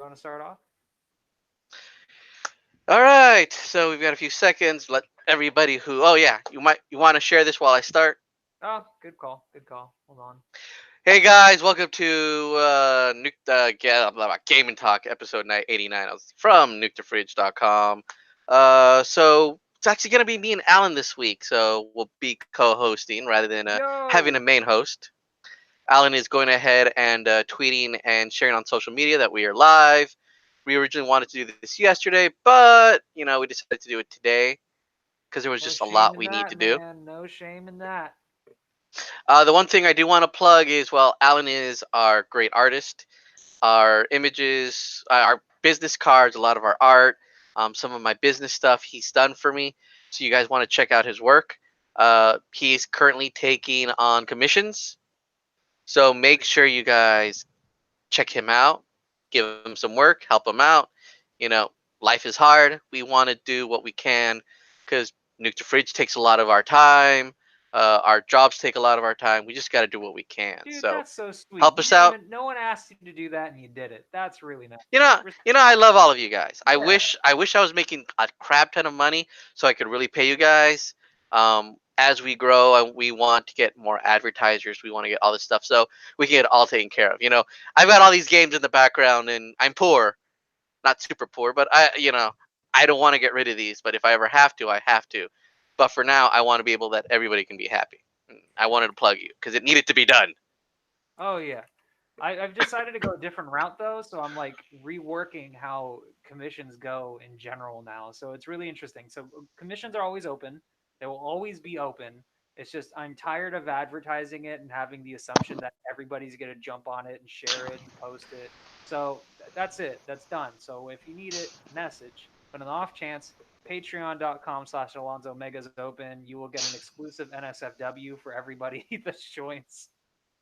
Want to start off? All right, so we've got a few seconds. Let everybody who you want to share this while I start. Oh, good call. Good call. Hold on. Hey guys, welcome to Gaming Talk episode 89 from nukethefridge.com. So it's actually gonna be me and Alan this week, so we'll be co-hosting rather than having a Yo. main host. Alan is going ahead and tweeting and sharing on social media that we are live. We originally wanted to do this yesterday, but we decided to do it today because there was No just a shame lot in we need to that, do. man. No shame in that. The one thing I do want to plug is, well, Alan is our great artist. Our images, our business cards, a lot of our art, some of my business stuff he's done for me. So you guys want to check out his work. He's currently taking on commissions. So make sure you guys check him out, give him some work, help him out. You know, life is hard. We want to do what we can because Nuke the Fridge takes a lot of our time. Our jobs take a lot of our time. We just got to do what we can. Dude, So that's so sweet. help You us didn't out. even no one asked you to do that and you did it. That's really nice. Res- I love all of you guys. Yeah. I wish I was making a crap ton of money so I could really pay you guys. As we grow and we want to get more advertisers, we want to get all this stuff so we can get it all taken care of. I've got all these games in the background and I'm poor, not super poor, but I don't want to get rid of these. But if I ever have to, I have to. But for now, I want to be able that everybody can be happy. I wanted to plug you because it needed to be done. Oh yeah. I've decided to go a different route though, so I'm like reworking how commissions go in general now. So it's really interesting. So commissions are always open. They will always be open. It's just I'm tired of advertising it and having the assumption that everybody's gonna jump on it and share it and post it. So that's it. That's done. So if you need it, message. But on the off chance, patreon.com/Alonzo Megas open. You will get an exclusive NSFW for everybody that joins.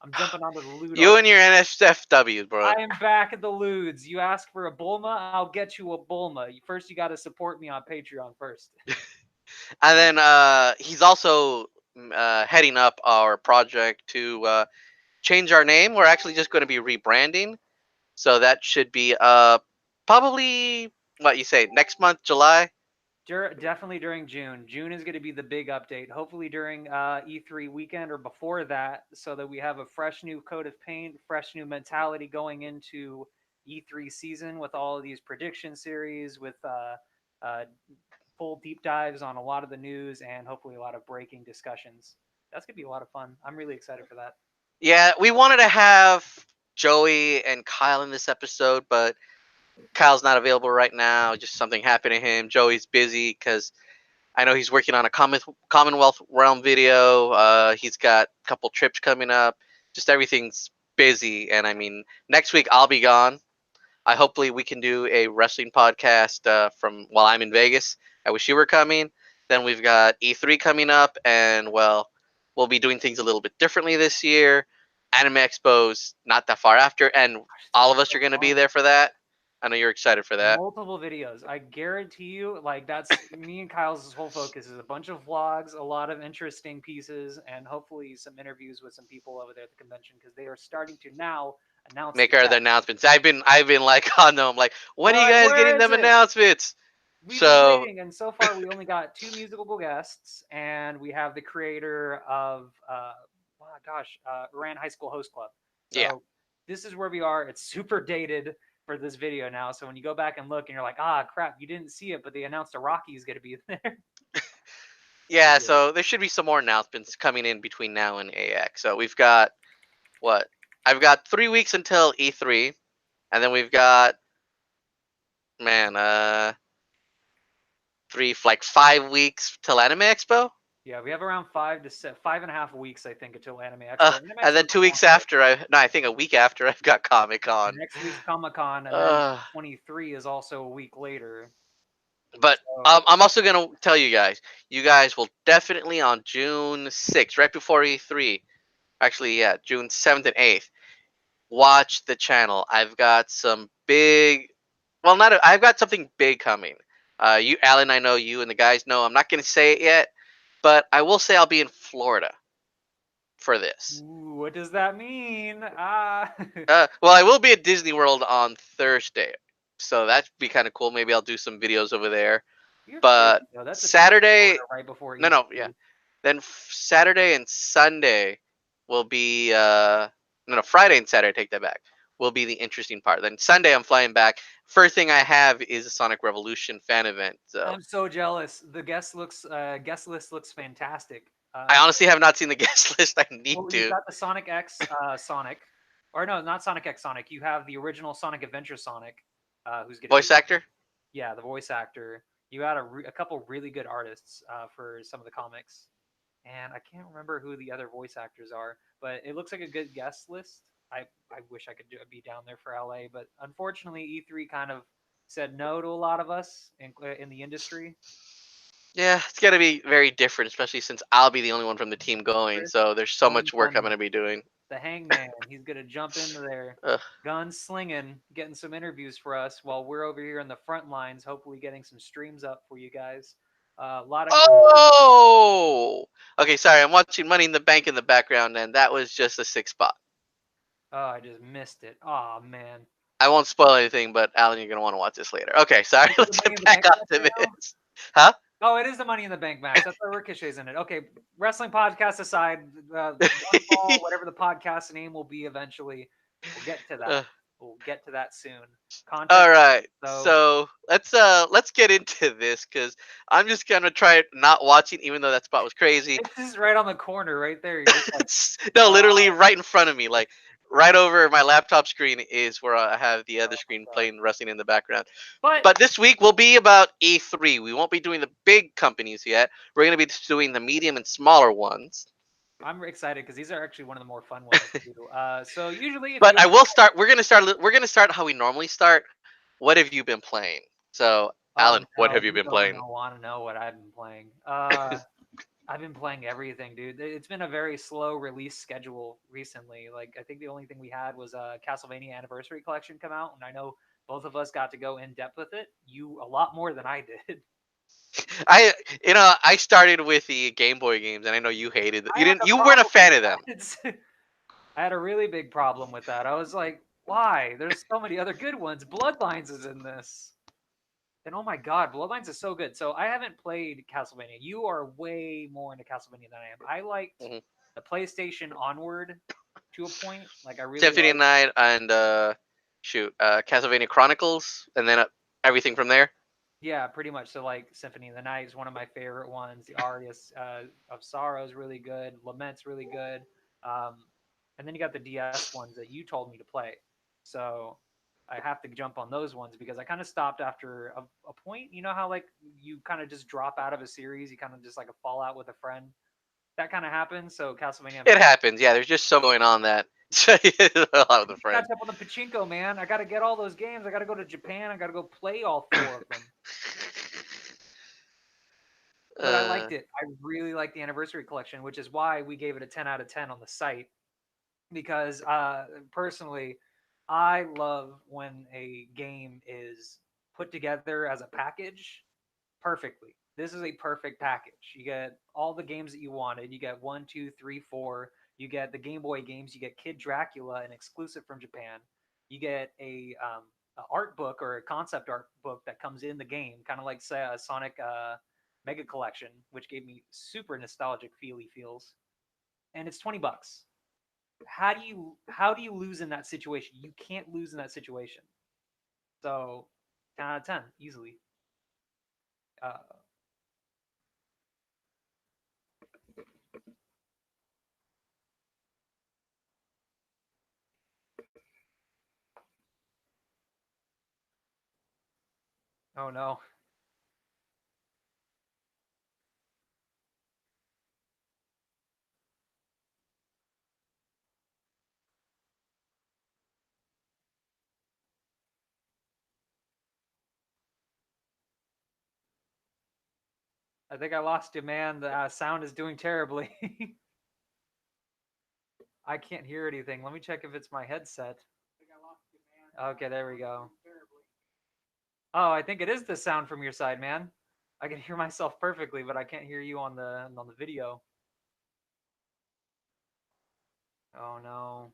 I'm jumping onto the loot You already. and your NSFWs, bro. I am back at the Ludes. You ask for a Bulma, I'll get you a Bulma. First, you got to support me on Patreon first. And then he's also heading up our project to change our name. We're actually just going to be rebranding, so that should be probably what you say next month, July. Definitely during June. June is going to be the big update. Hopefully during E3 weekend or before that, so that we have a fresh new coat of paint, fresh new mentality going into E3 season with all of these prediction series, with uh, full deep dives on a lot of the news, and hopefully a lot of breaking discussions. That's going to be a lot of fun. I'm really excited for that. Yeah, we wanted to have Joey and Kyle in this episode, but Kyle's not available right now. Just something happened to him. Joey's busy because I know he's working on a Commonwealth Realm video. He's got a couple trips coming up. Just everything's busy, and I mean, next week I'll be gone. I hopefully we can do a wrestling podcast from while I'm in Vegas. I wish you were coming. Then we've got E3 coming up, and well, we'll be doing things a little bit differently this year. Anime Expo's not that far after, and Gosh, it's gonna all be of us so are going to be fun. there for that. I know you're excited for that. Multiple videos. I guarantee you, like that's me and Kyle's whole focus is a bunch of vlogs, a lot of interesting pieces, and hopefully some interviews with some people over there at the convention because they are starting to now announce the Make other guests. announcements. I've been like on them, like when are We're you like, guys where getting is them it? announcements? We've been So waiting, and so far we only got two musical guests, and we have the creator of, oh gosh, Iran High School Host Club. yeah, So this is where we are. It's super dated for this video now. So when you go back and look, and you're like, ah, crap, you didn't see it, but they announced a Rocky is going to be there. yeah. Yeah. So there should be some more announcements coming in between now and AX. So we've got what? I've got 3 weeks until E3, and then we've got man, three like 5 weeks till Anime Expo. Yeah, we have around 5.5 weeks, I think, until Anime Expo. Anime And Expo then is a 2 weeks long break. after, no, I think a week after I've got Comic Con. Next week's Comic Con, and then Uh, 23 is also a week later. but So I'm also gonna tell you guys. You guys will definitely on June 6th, right before E3. Actually, yeah, June 7th and 8th. Watch the channel. I've got some big. Well, not. I've got something big coming. You, Alan, I know you and the guys know. I'm not gonna say it yet, but I will say I'll be in Florida for this. ooh, what does that mean? Ah, Well, I will be at Disney World on Thursday. so that'd be kind of cool. Maybe I'll do some videos over there. You have to do But it, though. That's a 2 week Saturday, order right before no, no, yeah. E3. Then Saturday and Sunday will be no, no, Friday and Saturday. Take that back. Will be the interesting part. Then Sunday I'm flying back. First thing I have is a Sonic Revolution fan event. So I'm so jealous. The guest list looks fantastic. I honestly have not seen the guest list. I need Well, you've to. got the Sonic X Sonic, or no, not Sonic X Sonic. You have the original Sonic Adventure Sonic, who's going to be Voice actor. yeah, the voice actor. You got a couple really good artists for some of the comics, and I can't remember who the other voice actors are, but it looks like a good guest list. I wish I could be down there for LA, but unfortunately, E3 kind of said no to a lot of us in the industry. Yeah, it's gonna be very different, especially since I'll be the only one from the team going. Chris So there's so Tony much work I'm Bunny, gonna be doing. the Hangman, he's gonna jump into there, Ugh. gun slinging, getting some interviews for us while we're over here in the front lines, hopefully getting some streams up for you guys. A lot of cool. Oh, okay. Sorry, I'm watching Money in the Bank in the background, and that was just a six spot. Oh, I just missed it. Oh man. I won't spoil anything, but Alan, you're gonna want to watch this later. Okay, sorry. Is it the Let's Money get in the back Bank match onto right now? this. Huh? Oh, it is the Money in the Bank match. That's why Ricochet's in it. Okay, wrestling podcast aside, one fall, whatever the podcast name will be eventually, we'll get to that. Uh, We'll get to that soon. Content. all right. So So let's get into this because I'm just gonna try not watching, even though that spot was crazy. it's just right on the corner, right there. You're just like, No, literally oh, right in front of me, like right over my laptop screen is where I have the other oh my screen god. playing wrestling in the background. But But this week will be about E3. We won't be doing the big companies yet. We're going to be doing the medium and smaller ones. I'm excited because these are actually one of the more fun ones to do. So usually, if But you I will start. We're going to start. We're going to start how we normally start. What have you been playing? So, oh Alan, what no, have you you're been going playing? to want to know what I've been playing. I've been playing everything, dude. It's been a very slow release schedule recently. Like I think the only thing we had was a Castlevania Anniversary Collection come out, and I know both of us got to go in depth with it. You a lot more than I did. I, I started with the Game Boy games, and I know you hated it. I You had didn't. a You weren't a problem with fan of them. that. I had a really big problem with that. I was like, why? There's so many other good ones. Bloodlines is in this. And oh my god, Bloodlines is so good. So I haven't played Castlevania. You are way more into Castlevania than I am. I liked Mhm. the PlayStation onward to a point. Like I really Symphony of like. Night and Castlevania Chronicles, and then everything from there. Yeah, pretty much. So like Symphony of the Night is one of my favorite ones. The Arias of Sorrow is really good. Lament's really good. Um, and then you got the DS ones that you told me to play. So I have to jump on those ones because I kind of stopped after a point. You know how like you kind of just drop out of a series, you kind of just like a fallout with a friend. That kind of happens. So Castlevania, It happens. Yeah, there's just so going on that a lot with a catch friend. up on the pachinko, man. I got to get all those games. I got to go to Japan. I got to go play all four of them. But I uh, liked it. I really liked the anniversary collection, which is why we gave it a 10 out of 10 on the site. Because personally, I love when a game is put together as a package perfectly. This is a perfect package. You get all the games that you wanted. You get one, two, three, four. You get the Game Boy games. You get Kid Dracula, an exclusive from Japan. You get a art book or a concept art book that comes in the game, kind of like say a Sonic Mega Collection, which gave me super nostalgic feely feels. And it's $20. How do you lose in that situation? You can't lose in that situation. So 10 out of 10 easily. Uh, oh no. I think I lost you, man. The sound is doing terribly. I can't hear anything. Let me check if it's my headset. Okay, there we go. Oh, I think it is the sound from your side, man. I can hear myself perfectly, but I can't hear you on the video. Oh no.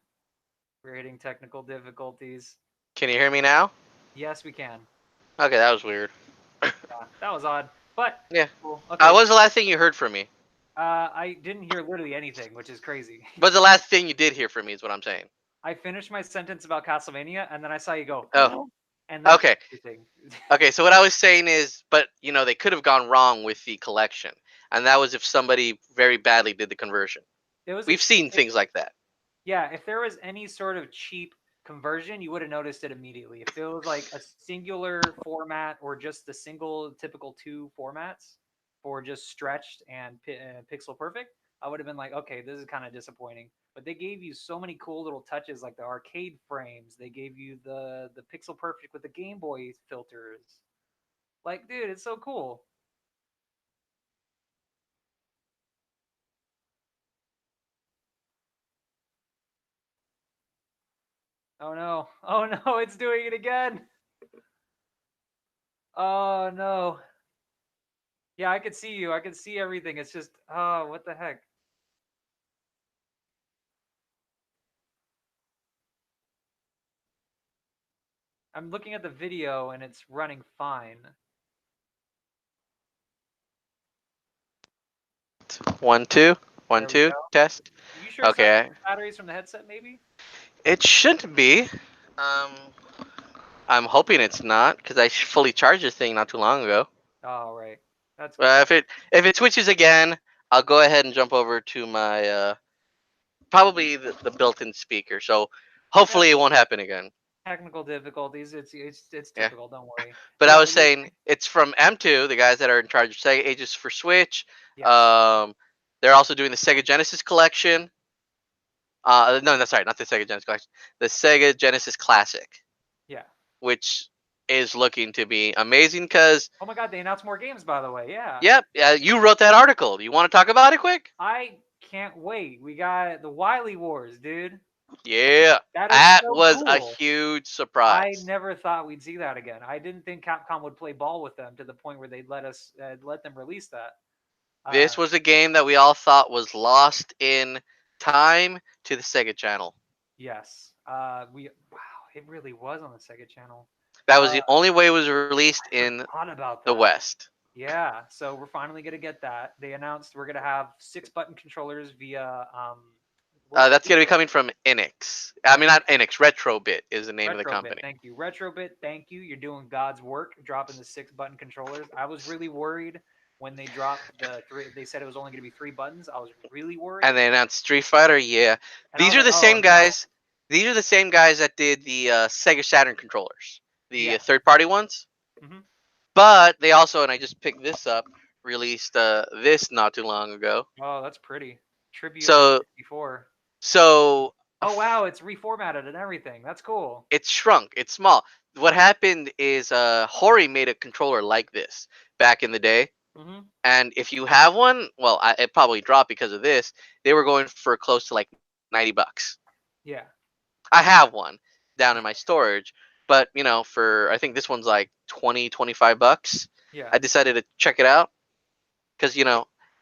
We're hitting technical difficulties. can you hear me now? Yes, we can. Okay, that was weird. Yeah, that was odd, but Yeah. cool. Okay, What was the last thing you heard from me? I didn't hear literally anything, which is crazy. What's the last thing you did hear from me? Is what I'm saying. I finished my sentence about Castlevania, and then I saw you go, Oh, and that's okay. everything. Okay, so what I was saying is, but they could have gone wrong with the collection, and that was if somebody very badly did the conversion. It was a We've cheap. seen things like that. Yeah, if there was any sort of cheap conversion, you would have noticed it immediately. If it was like a singular format or just the single typical two formats for just stretched and pixel perfect, I would have been like, okay, this is kind of disappointing. But they gave you so many cool little touches, like the arcade frames. They gave you the pixel perfect with the Game Boy filters. Like, dude, it's so cool. Oh no! Oh no! It's doing it again! Oh no! Yeah, I could see you. I could see everything. It's just, oh, what the heck? I'm looking at the video and it's running fine. 1 2 1 There we 2 go. test. You sure it's not Okay, batteries from the headset, maybe? it shouldn't be. Um, I'm hoping it's not because I fully charged this thing not too long ago. Oh, right. That's cool. If it switches again, I'll go ahead and jump over to my probably the built-in speaker. So Yeah, hopefully it won't happen again. technical difficulties. It's Yeah. typical. Don't worry. But I Yeah, was what you were saying saying? it's from M2, the guys that are in charge of Sega Ages for Switch. Yes. Um, they're also doing the Sega Genesis collection. No, that's sorry, not the Sega Genesis collection. The Sega Genesis Classic, Yeah. which is looking to be amazing. Because Oh my God, they announced more games, by the way. Yeah. yep, yeah, you wrote that article. You want to talk about it quick? I can't wait. We got the Wily Wars, dude. Yeah, That is that so was a cool. huge I surprise. never thought we'd see that again. I didn't think Capcom would play ball with them to the point where they'd let them release that. This Uh, was a game that we all thought was lost in time to the Sega Channel. yes. Wow, it really was on the Sega Channel. That was Uh, the only way it was released I in forgot about the that. West. Yeah, so we're finally gonna get that. They announced we're gonna have 6 button controllers via what's That's the going to be coming from Enix. I mean, Enix? not Enix. Retrobit is the name of the Retrobit. company. Thank you. Retrobit, thank you. You're doing God's work dropping the 6 button controllers. I was really worried when they dropped the three. They said it was only going to be 3 buttons. I was really And worried, they announced Street Fighter. Yeah, and I these was are like, the oh same no. guys. These are the same guys that did the Sega Saturn controllers, the Yeah. third-party ones. Hmm. But they also, and I just picked this up, released this not too long ago. Oh, that's pretty. Tribute So, N64. so Oh wow, it's reformatted and everything. That's cool. it's shrunk. It's small. What happened is Hori made a controller like this back in the day. Hmm. And if you have one, well, it probably dropped because of this. They were going for close to like $90. Yeah. I have one down in my storage, but for I think this one's like 20, 25 bucks. Yeah. I decided to check it out because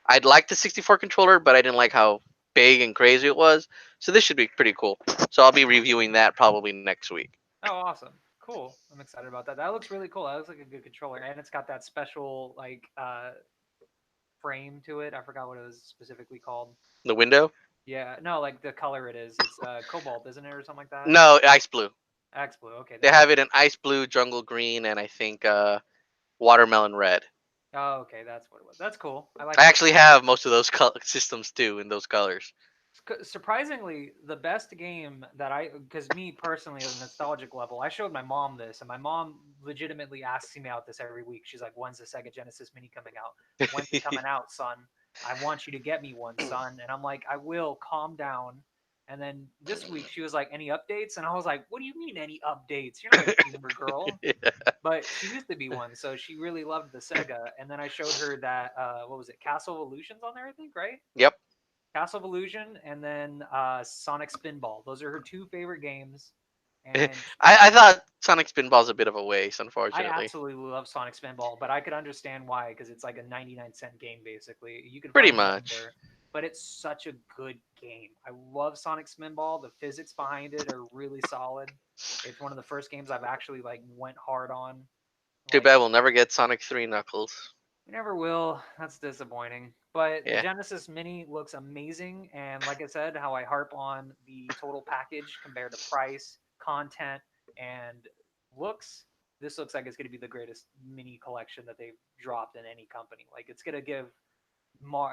I'd like the 64 controller, but I didn't like how big and crazy it was. So this should be pretty cool. So I'll be reviewing that probably next week. Oh, awesome. Cool. I'm excited about that. That looks really cool. That looks like a good controller, and it's got that special like frame to it. I forgot what it was specifically called. The window? Yeah, no, like the color it is. It's cobalt, isn't it, or something like that? No, ice blue. X blue. Okay, They there we have go. it in ice blue, jungle green, and I think watermelon red. Oh, okay, that's what it was. That's cool. I like I that. actually have most of those systems too in those colors. Surprisingly, the best game that because me personally, at a nostalgic level, I showed my mom this, and my mom legitimately asks me out this every week. She's like, "When's the Sega Genesis Mini coming out? When's it coming out, son? I want you to get me one, son." And I'm like, "I will. Calm down." And then this week she was like, "Any updates?" And I was like, "What do you mean any updates? You're not a gamer girl." Yeah. But she used to be one, so she really loved the Sega. And then I showed her that what was it, Castle of Illusions on there, I think, right? Yep. Castle of Illusion, and then Sonic Spinball. Those are her two favorite games, I, and I thought Sonic Spinball's a bit of a waste, I unfortunately. absolutely love Sonic Spinball. But I could understand why, because it's like a 99-cent game basically. You can Pretty find it much. anywhere. but it's such a good game. I love Sonic Spinball. The physics behind it are really solid. It's one of the first games I've actually like went hard on. Too Like bad we'll never get Sonic 3 Knuckles. we never will. That's disappointing. But the Yeah. Genesis Mini looks amazing, and like I said, how I harp on the total package compared to price, content, and looks. This looks like it's going to be the greatest mini collection that they've dropped in any company. Like it's going to give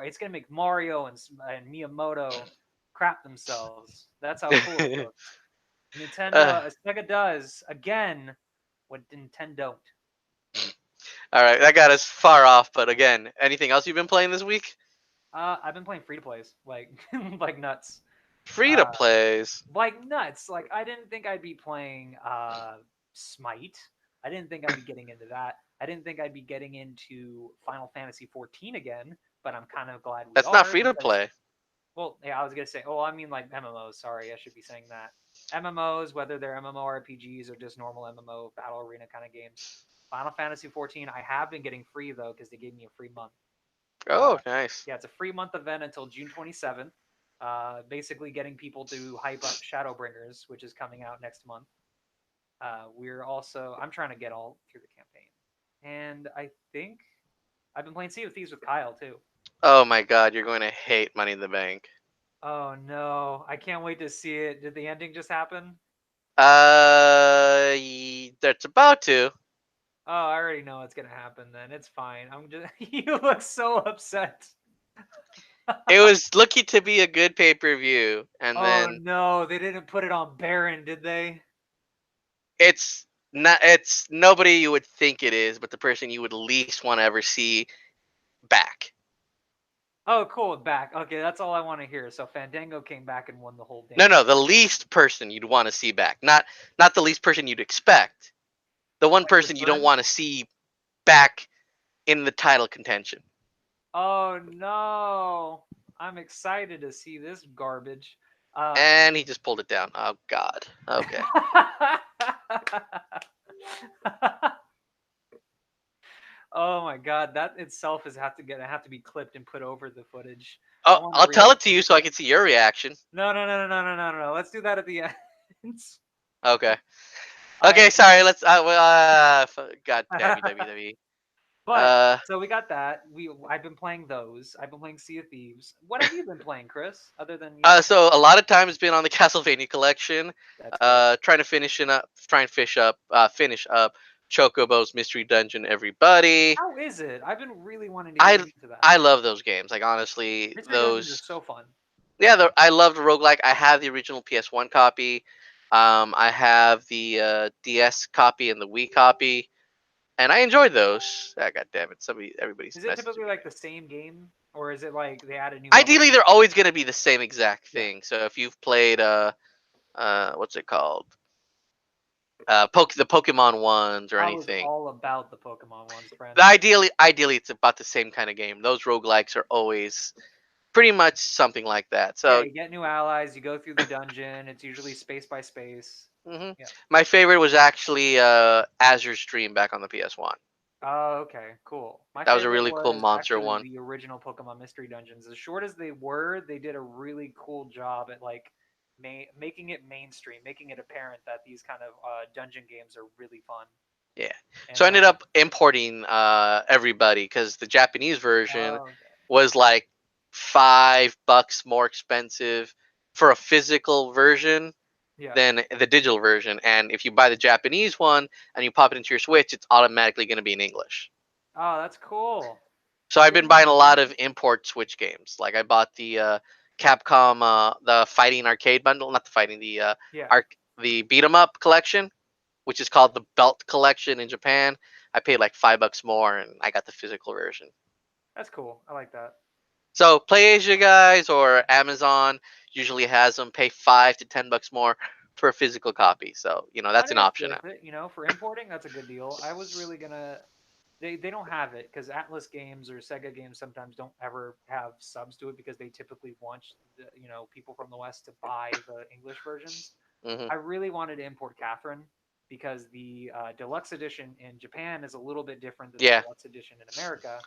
it's going to make Mario and Miyamoto crap themselves. That's how cool it looks. uh, Sega does again what Nintendo don't. all right, that got us far off. But again, anything else you've been playing this week? I've been playing free to plays like like nuts. Free to Uh, plays. like nuts. Like I didn't think I'd be playing Smite. I didn't think I'd be getting into that. I didn't think I'd be getting into Final Fantasy 14 again, but I'm kind of glad we That's not are free to because play. well, yeah, I was gonna say, oh, I mean like MMOs. Sorry, I should be saying that. MMOs, whether they're MMORPGs or just normal MMO battle arena kind of games. Final Fantasy 14, I have been getting free though because they gave me a free month. Uh, Oh, nice. yeah, it's a free month event until June 27th. Basically, getting people to hype up Shadowbringers, which is coming out next month. I'm trying to get all through the campaign, and I think I've been playing Sea of Thieves with Kyle too. Oh my God, you're going to hate Money in the Bank. Oh no, I can't wait to see it. Did the ending just happen? That's about to. Oh, I already know what's gonna happen. Then it's fine. I'm just you look so upset. It was looking to be a good pay per view, and Oh then no, they didn't put it on Baron, did they? it's not. It's nobody you would think it is, but the person you would least want to ever see back. Oh, cool, back. Okay, that's all I want to hear. So Fandango came back and won the whole No, damn no, thing. the least person you'd want to see back. Not the least person you'd expect. The one Like person you don't return? want to see back in the title contention. Oh no. I'm excited to see this garbage. Uh And he just pulled it down. Oh God. Okay. Oh my god, that itself is have to be clipped and put over the footage. I Oh, want to I'll tell react. it to you so I can see your reaction. No, no, no, no, no, no, no, no. Let's do that at the end. Okay. I Okay. Sorry. Let's. God damn you, WWE. but Uh. so we got that. I've been playing those. I've been playing Sea of Thieves. What have you been playing, Chris? Other than, So a lot of time has been on the Castlevania collection. that's good. Trying to try and finish up Chocobo's Mystery Dungeon. Everybody. How is it? I've been really wanting to get I into that. I love those games. Like honestly, Mystery Dungeons are those. so fun. Yeah, I love the roguelike. I have the original PS1 copy. I have the DS copy and the Wii copy, and I enjoyed those. Ah, God damn it! Everybody's Is it messaging typically me like the here. same game, or is it like they added new levels? Ideally, they're always going to be the same exact Yeah, thing. So if you've played what's it called? The Pokemon ones or I was anything. all about the Pokemon ones, friend. Ideally, it's about the same kind of game. Those roguelikes are always pretty much something like that. Yeah, So you get new allies, you go through the dungeon. It's usually space by space. hmm Yeah. my favorite was actually Azure's Dream back on the PS1. Oh, okay, cool. My That was a favorite really cool was monster actually one. the original Pokemon Mystery Dungeons. As short as they were, they did a really cool job at like making it mainstream, making it apparent that these kind of dungeon games are really fun. Yeah. So And I then, ended up importing everybody because the Japanese version oh, okay. was like $5 more expensive for a physical version Yeah. than the digital version. And if you buy the Japanese one and you pop it into your Switch, it's automatically going to be in English. Oh, that's cool. So I've Didn't been even buying a know lot that. of import Switch games. Like I bought the Capcom, the fighting arcade bundle, not the fighting, Yeah, the beat 'em up collection, which is called the Belt Collection in Japan. I paid like $5 more, and I got the physical version. that's cool. I like that. So PlayAsia guys or Amazon usually has them pay $5 to $10 more for a physical copy. So I that's an think it's option now. worth it. For importing, that's a good deal. I was really gonna. They don't have it because Atlas games or Sega games sometimes don't ever have subs to it because they typically want people from the West to buy the English versions. hmm I really wanted to import Catherine because the deluxe edition in Japan is a little bit different than the Yeah. deluxe edition in America,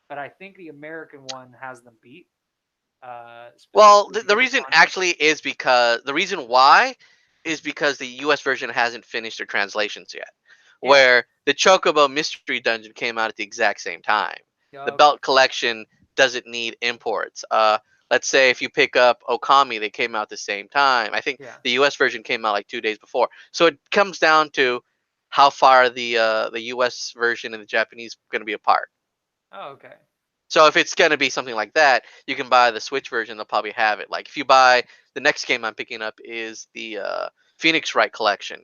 but I think the American one has them beat. Well, specifically the because of reason content. actually is because the reason why is because the U.S. version hasn't finished their translations yet. Yeah. Where the Chocobo Mystery Dungeon came out at the exact same time. The Okay. Belt Collection doesn't need imports. Let's say if you pick up Okami, they came out at the same time. I think Yeah. the U.S. version came out like 2 days before. So it comes down to how far the U.S. version and the Japanese going to be apart. Oh, okay. So if it's gonna be something like that, you can buy the Switch version. They'll probably have it. Like if you buy the next game I'm picking up is the Phoenix Wright collection,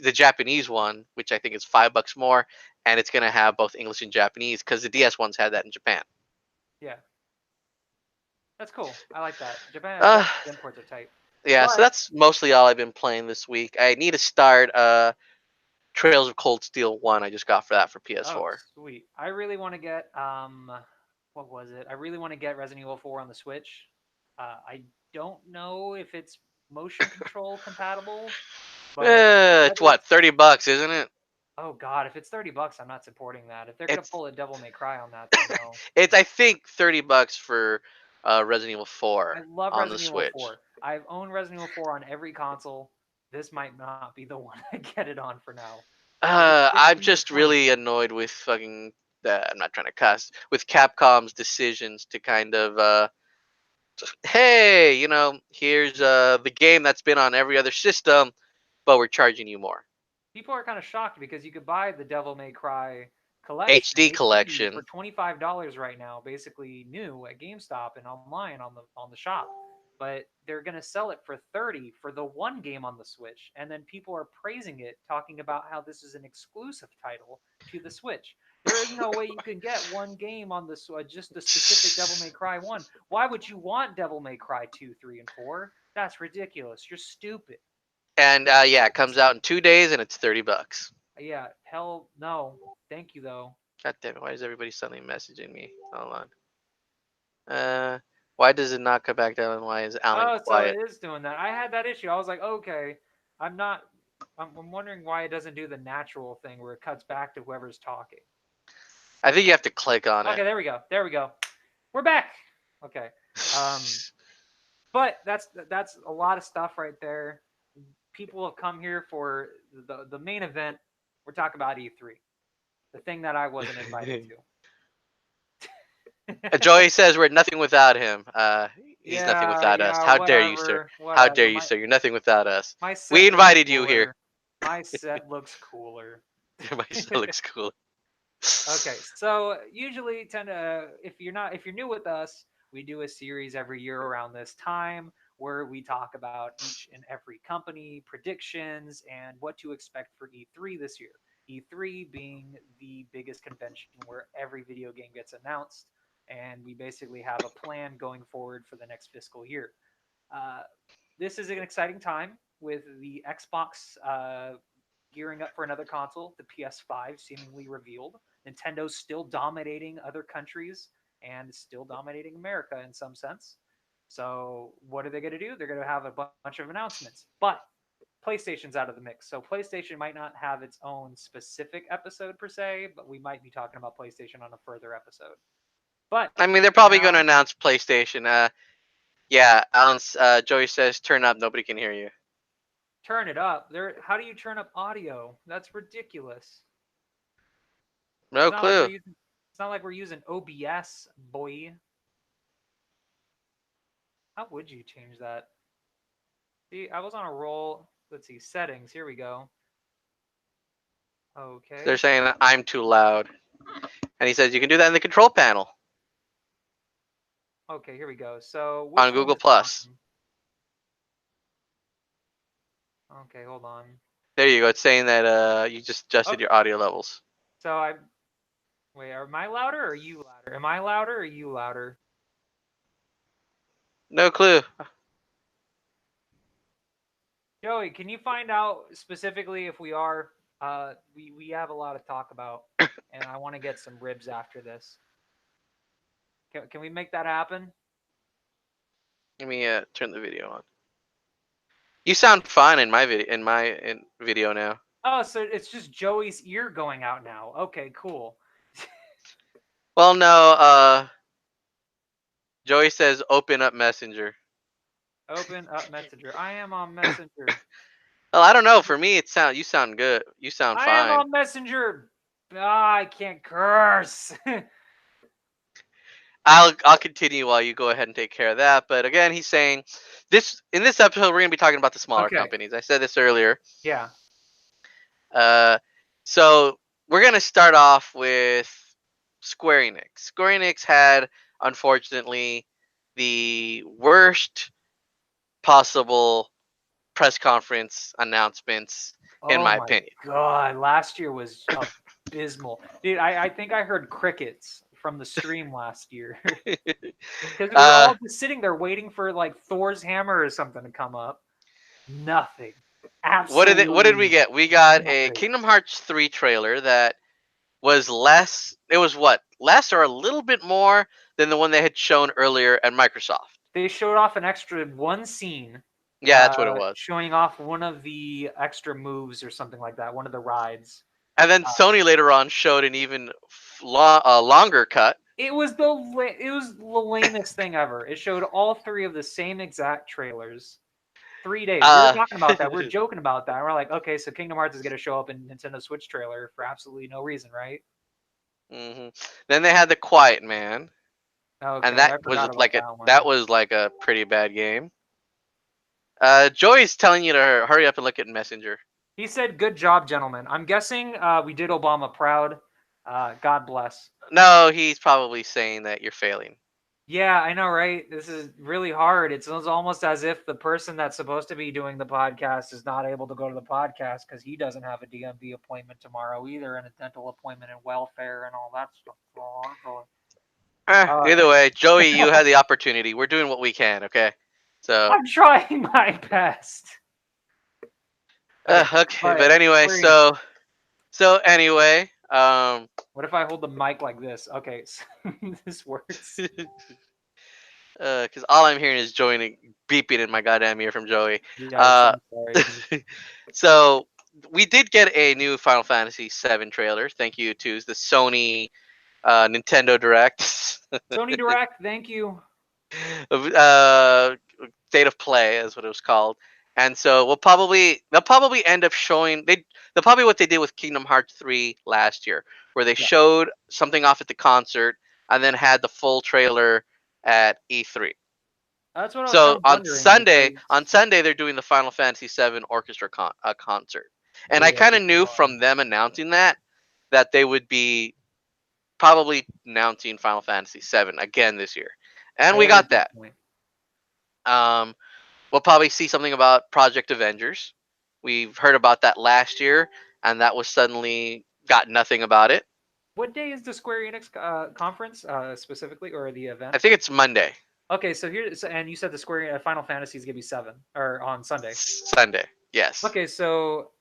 the Japanese one, which I think is $5 more, and it's gonna have both English and Japanese because the DS ones had that in Japan. Yeah. That's cool. I like that. Uh, Japanese imports are tight. yeah. So But that's mostly all I've been playing this week. I need to start Trails of Cold Steel 1. I just got for that for oh, PS4. sweet. I really want to get what was it? I really want to get Resident Evil 4 on the Switch. I don't know if it's motion control compatible, but It's whether what, it's $30, isn't it? oh god, if it's $30, I'm not supporting that. If they're gonna pull a Devil May Cry on that, then no. It's I think $30 for Resident Evil I 4 love on the Resident Evil Switch. 4. I've owned Resident Evil 4 on every console. This might not be the one I get it on for now. If it's I'm 15 to just 20, really annoyed with fucking. I'm not trying to cuss with Capcom's decisions to kind of hey, here's the game that's been on every other system, but we're charging you more. people are kind of shocked because you could buy the Devil May Cry collection HD HD for collection. $25 right now, basically new at GameStop and online on the shop. But they're gonna sell it for 30 for the one game on the Switch, and then people are praising it, talking about how this is an exclusive title to the Switch. There is no way you can get one game on the just the specific Devil May Cry one. Why would you want Devil May Cry 2, 3, and 4? That's ridiculous. You're stupid. And You're yeah, it stupid, comes out in stupid. 2 days and it's $30. Yeah, hell no. Thank you though. God damn it! Why is everybody suddenly messaging me? Hold on. Why does it not come back down? And why is Alan Oh, so it quiet? is doing that. I had that issue. I was like, okay, I'm not. I'm wondering why it doesn't do the natural thing where it cuts back to whoever's talking. I think you have to click on it. Okay, there we go. There we go. We're back. Okay. Um, but that's a lot of stuff right there. People have come here for the main event. We're talking about E3, the thing that I wasn't invited to. Joey says we're nothing without him. He's nothing Yeah, without us. yeah, How dare you, sir? whatever, How dare whatever. you, sir? You're nothing without us. My We set looks invited you here. cooler. My set looks cooler. My son looks cool. Okay, so usually tend to if you're new with us, we do a series every year around this time where we talk about each and every company, predictions, and what to expect for E3 this year. E3 being the biggest convention where every video game gets announced, and we basically have a plan going forward for the next fiscal year. Uh, this is an exciting time with the Xbox gearing up for another console, the PS5 seemingly revealed. Nintendo's still dominating other countries and still dominating America in some sense. So, what are they going to do? They're going to have a bunch of announcements. But PlayStation's out of the mix. So, PlayStation might not have its own specific episode per se, but we might be talking about PlayStation on a further episode. But I mean, they're for probably going to now, announce PlayStation. Yeah, Alan's, Joey says turn up. Nobody can hear you. turn it up. How do you turn up audio? That's ridiculous. No It's not like we're clue. using. It's not like we're using OBS, boy. How would you change that? See, I was on a roll. Let's see, settings. Here we go. They're Okay. saying I'm too loud, and he says you can do that in the control panel Okay, here we go. So on which one Google is Plus. mine? Okay, hold on. There you go. It's saying that you just adjusted Oh, your audio levels. so I wait. Am I louder or are you louder? Am I louder or are you louder? No clue. Joey, can you find out specifically if we are? We have a lot to talk about, and I want to get some ribs after this. Can we make that happen? Let me turn the video on. You sound fine in my video now. Oh, so it's just Joey's ear going out now. Okay, cool. Well, no. Joey says, "Open up Messenger." Open up Messenger. I am on Messenger. Well, I don't know. For me, you sound good. You sound I am fine. on Messenger. Ah, I can't curse. I'll continue while you go ahead and take care of that. But again, he's saying this in this episode we're gonna be talking about the smaller Okay. companies. I said this earlier. Yeah. Uh, so we're gonna start off with Square Enix. Square Enix had, unfortunately, the worst possible press conference announcements, in Oh my my opinion. god, last year was abysmal. Dude, I think I heard crickets from the stream last year. Because we were uh, all just sitting there waiting for like Thor's hammer or something to come up. Nothing. what did we Absolutely get? We got a nothing. Kingdom Hearts 3 trailer that was less. It was what, less or a little bit more than the one they had shown earlier at Microsoft. They showed off an extra one scene, Yeah, that's what it was. showing off one of the extra moves or something like that, one of the rides. And then Uh, Sony later on showed an even longer cut. it was the lamest thing ever. It showed all three of the same exact trailers. 3 days. We were Uh, talking about that. We are joking about that. We're like, okay, so Kingdom Hearts is going to show up in Nintendo Switch trailer for absolutely no reason, right? hmm Then they had the Quiet Man, and Okay, I forgot about that one. that was like a pretty bad game. Joey's telling you to hurry up and look at Messenger. He said, "Good job, gentlemen." I'm guessing we did Obama proud. God bless. No, he's probably saying that you're failing. Yeah, I know, right? This is really hard. It's almost as if the person that's supposed to be doing the podcast is not able to go to the podcast because he doesn't have a DMV appointment tomorrow either, and a dental appointment and welfare and all that stuff. So I'm going. Either way, Joey, you had the opportunity. We're doing what we can, okay? So, I'm trying my best. Okay, okay, but but anyway, Square Enix. so anyway, What if I hold the mic like this? Okay, so this works. because all I'm hearing is Joey beeping in my goddamn ear from Joey. Yes, Uh, I'm sorry. so we did get a new Final Fantasy VII trailer. Thank you to the Sony Nintendo Direct. Sony Direct, thank you. uh, State of Play is what it was called. And so they'll probably end up showing they'll probably what they did with Kingdom Hearts 3 last year, where they Yeah, showed something off at the concert and then had the full trailer at E3. that's what I was kind So of wondering On because Sunday they're doing the Final Fantasy VII orchestra concert, and I yeah, kind good of knew lord. from them announcing that they would be probably announcing Final Fantasy VII again this year, and we Very got good that. point. Um, we'll probably see something about Project Avengers. We've heard about that last year, and that was suddenly got nothing about it. What day is the Square Enix conference specifically, or the I event? think it's Monday, Okay, so here, and you said the Square Final Fantasy is gonna be 7 or on Sunday. Sunday. Yes. Okay, so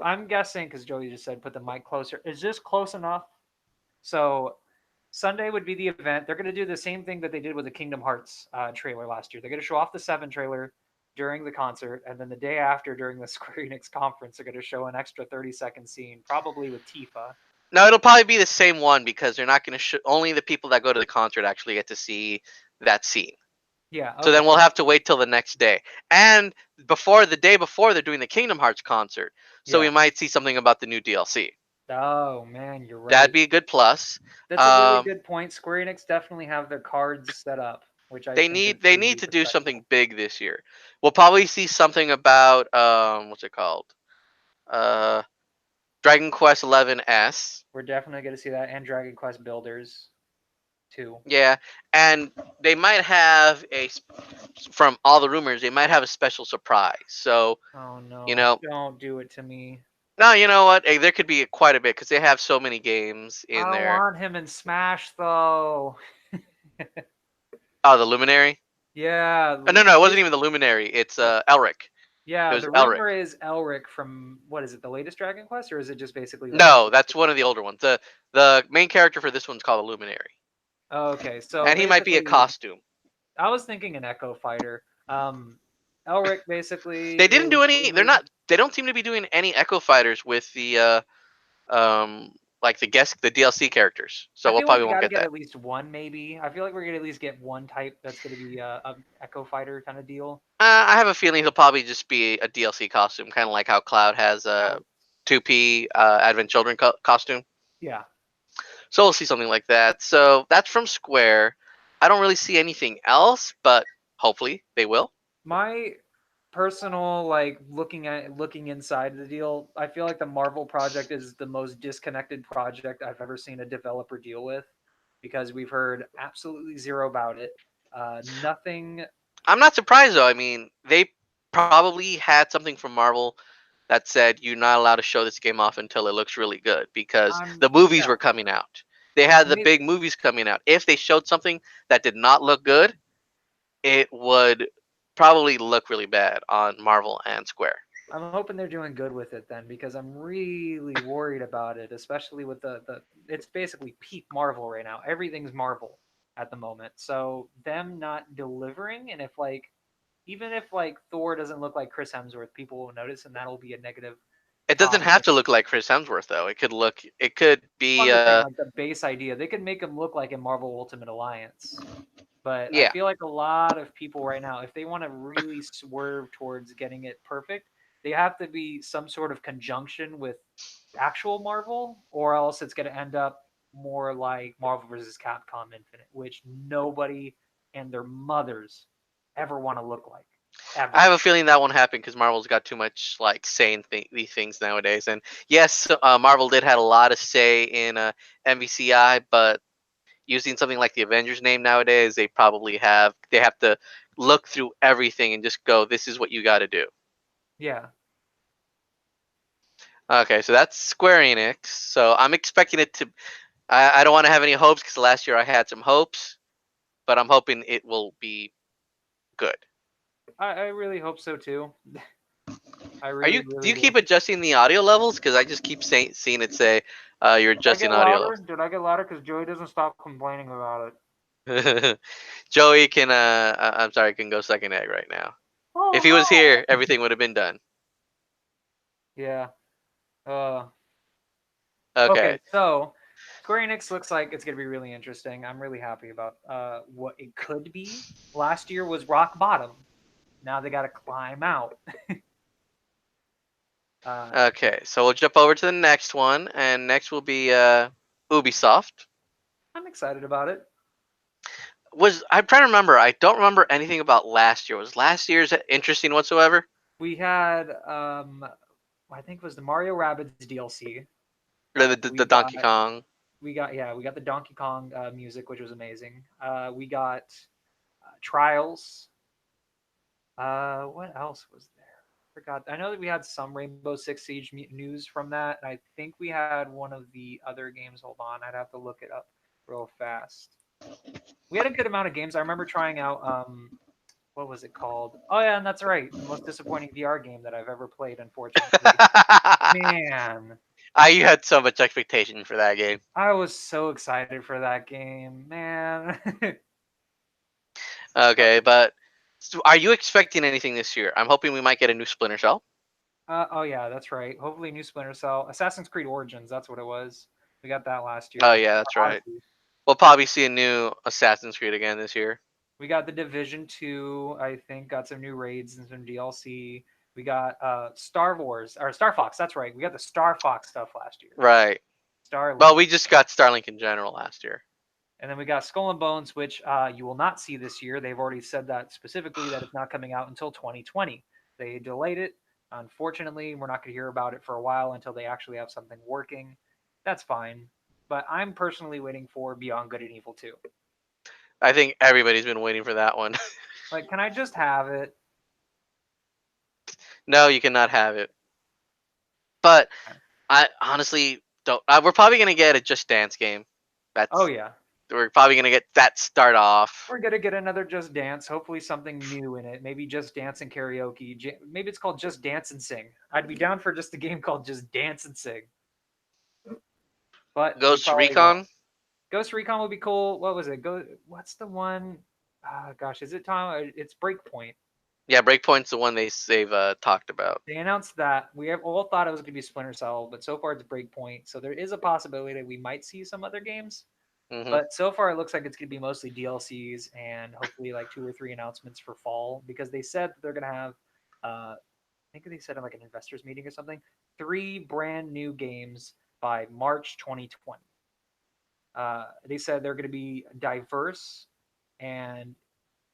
I'm guessing because Joey just said put the mic closer. Is this close enough? So Sunday would be the event. They're going to do the same thing that they did with the Kingdom Hearts trailer last year. They're going to show off the 7 trailer during the concert, and then the day after, during the Square Enix conference, they're going to show an extra 30-second scene, probably with Tifa. No, it'll probably be the same one because they're not going to only the people that go to the concert actually get to see that scene. Yeah, So okay. then we'll have to wait till the next day. And before the day before, they're doing the Kingdom Hearts concert. So we Yeah. might see something about the new DLC. Oh, man, you're That'd right. be a good plus. That's a really Um, good point. Square Enix definitely have their cards set up, which I they think is they need pretty to do respectable. something big this year. We'll probably see something about what's it called? Uh, Dragon Quest 11S. We're definitely going to see that, and Dragon Quest Builders, too. Yeah, and they might have from all the rumors, they might have a special surprise. So, Oh, you no. know, Don't do it to me. no, you know what? There could be quite a bit because they have so many games in I there. want him in Smash, though. Oh, the Luminary? Yeah, No, it wasn't even the Luminary. It's Elric. It yeah. was The Elric. rumor is Elric from what is it? The latest Dragon Quest, or is it just basically like? No, that's one of the older ones. The main character for this one's called a Luminary, Oh, okay, so and he might be a basically, costume. I was thinking an Echo Fighter. Elric basically They didn't is do any. They're rumored. not. They don't seem to be doing any Echo Fighters with the like the DLC characters. I So we'll feel like probably we won't got to get get that. at least one, maybe. I feel like we're gonna at least get one type that's gonna be a Echo Fighter kind of deal. I have a feeling he'll probably just be a DLC costume, kind of like how Cloud has a Oh, 2P Advent Children costume. yeah. So we'll see something like that. So that's from Square. I don't really see anything else, but hopefully they will. My personal like looking inside the deal, I feel like the Marvel project is the most disconnected project I've ever seen a developer deal with because we've heard absolutely zero about it. Nothing. I'm not surprised though. I mean, they probably had something from Marvel that said you're not allowed to show this game off until it looks really good because I'm the movies Yeah. were coming out. They had And the big movies coming out. If they showed something that did not look good, it would probably look really bad on Marvel and Square. I'm hoping they're doing good with it then because I'm really worried about it, especially with the it's basically peak Marvel right now. Everything's Marvel at the moment. So them not delivering, and if like even if like Thor doesn't look like Chris Hemsworth, people will notice and that'll be a negative It doesn't comment. have to look like Chris Hemsworth though. It could look. It could I'm be. just saying like the base idea. They could make him look like in Marvel Ultimate Alliance. But I Yeah. feel like a lot of people right now, if they want to really swerve towards getting it perfect, they have to be some sort of conjunction with actual Marvel, or else it's going to end up more like Marvel versus Capcom Infinite, which nobody and their mothers ever want to look like, I ever. have a feeling that won't happen because Marvel's got too much like saying these things nowadays. And yes, Marvel did had a lot of say in MVCI, but using something like the Avengers name nowadays, they have to look through everything and just go, this is what you got to do. Yeah, Okay, so that's Square Enix. So I'm expecting it to. I don't want to have any hopes because last year I had some hopes, but I'm hoping it will be good. I really hope so too. I Are really, you? Do really you keep do. adjusting the audio levels? Because I just keep seeing it say you're Did I adjusting get audio louder? levels. Did I get louder? Because Joey doesn't stop complaining about it. Joey can. I'm sorry, can go second egg right now. If Oh he was here, no! everything would have been done. Yeah. Uh, Okay. okay, so Square Enix looks like it's gonna be really interesting. I'm really happy about what it could be. Last year was rock bottom. Now they got to climb out. Uh, Okay. So we'll jump over to the next one, and next will be Ubisoft. I'm excited about it. I'm trying to remember. I don't remember anything about last year. Was last year's interesting whatsoever? We had I think it was the Mario Rabbids DLC. Or We the got Donkey Kong. we got the Donkey Kong music, which was amazing. We got Trials. What else was there? Forgot. I know that we had some Rainbow Six Siege news from that, and I think we had one of the other games. Hold on, I'd have to look it up real fast. We had a good amount of games. I remember trying out what was it called? Oh yeah, and that's right, the most disappointing VR game that I've ever played. Unfortunately, man, I had so much expectation for that game. I was so excited for that game, man. Okay, but are you expecting anything this year? I'm hoping we might get a new Splinter Cell. Oh yeah, that's right. Hopefully, new Splinter Cell, Assassin's Creed Origins. That's what it was. We got that last Oh year. yeah, that's right. Odyssey. We'll probably see a new Assassin's Creed again this year. We got the Division 2, I think, got some new raids and some DLC. We got Star Wars or Star Fox, that's right. We got the Star Fox stuff last year. Right. Well, Starlink. we just got Starlink in general last year. And then we got Skull and Bones, which you will not see this year. They've already said that specifically that it's not coming out until 2020. They delayed it. Unfortunately, we're not going to hear about it for a while until they actually have something working. That's fine. But I'm personally waiting for Beyond Good and Evil 2. I think everybody's been waiting for that one. Like, can I just have it? No, you cannot have it. But I honestly don't. We're probably gonna get a Just Dance game. Oh, That's yeah. we're probably gonna get that start off. We're gonna get another Just Dance. Hopefully, something new in it. Maybe Just Dance and karaoke. Maybe it's called Just Dance and Sing. I'd be down for just a game called Just Dance and Sing. But we Ghost probably won't. Recon. Ghost Recon would be cool. What was it? What's the one? Gosh, is it time? It's Breakpoint. Yeah, Breakpoint's the one they've talked about. They announced that we have all thought it was going to be Splinter Cell, but so far it's Breakpoint. So there is a possibility that we might see some other games. Hmm. But so far, it looks like it's going to be mostly DLCs and hopefully like 2 or 3 announcements for fall because they said that they're going to have, I think they said in like an investors meeting or something, 3 brand new games by March 2020. They said they're going to be diverse and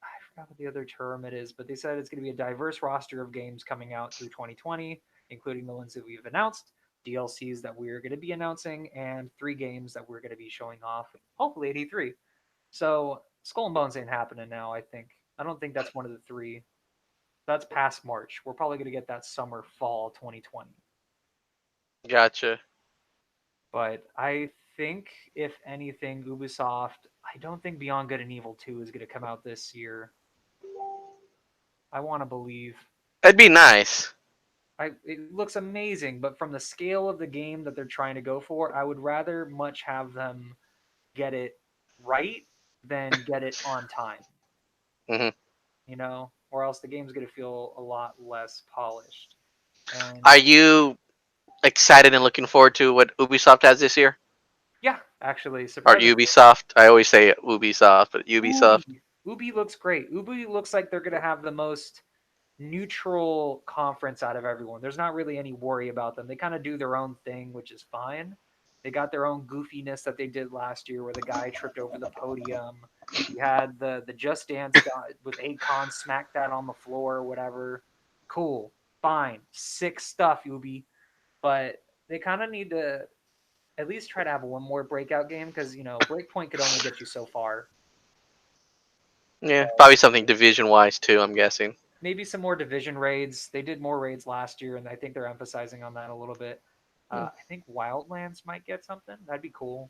I forgot what the other term it is, but they said it's going to be a diverse roster of games coming out through 2020, including the ones that we've announced, DLCs that we're going to be announcing, and 3 games that we're going to be showing off, hopefully at E3. So Skull and Bones ain't happening now. I think I don't think that's one of the 3. That's past March. We're probably going to get that summer fall 2020. Gotcha. But I think if anything, Ubisoft. I don't think Beyond Good and Evil 2 is going to come out this year. I want to believe. That'd be nice. It looks amazing, but from the scale of the game that they're trying to go for, I would rather much have them get it right than get it on time, Hmm. or else the game's going to feel a lot less polished. And Are you excited and looking forward to what Ubisoft has this year? yeah, actually, Or surprisingly, Ubisoft? I always say Ubisoft, but Ubisoft. Ubi, Ubi looks great. Ubi looks like they're going to have the most neutral conference out of everyone. There's not really any worry about them. They kind of do their own thing, which is fine. They got their own goofiness that they did last year, where the guy tripped over the podium. You had the Just Dance guy with Akon smack that on the floor or whatever. Cool, fine, sick stuff, Ubi. But they kind of need to at least try to have one more breakout game because Breakpoint could only get you so far. Yeah, So probably something division wise too. I'm guessing. maybe some more division raids. They did more raids last year, and I think they're emphasizing on that a little bit. I think Wildlands might get something. That'd be cool.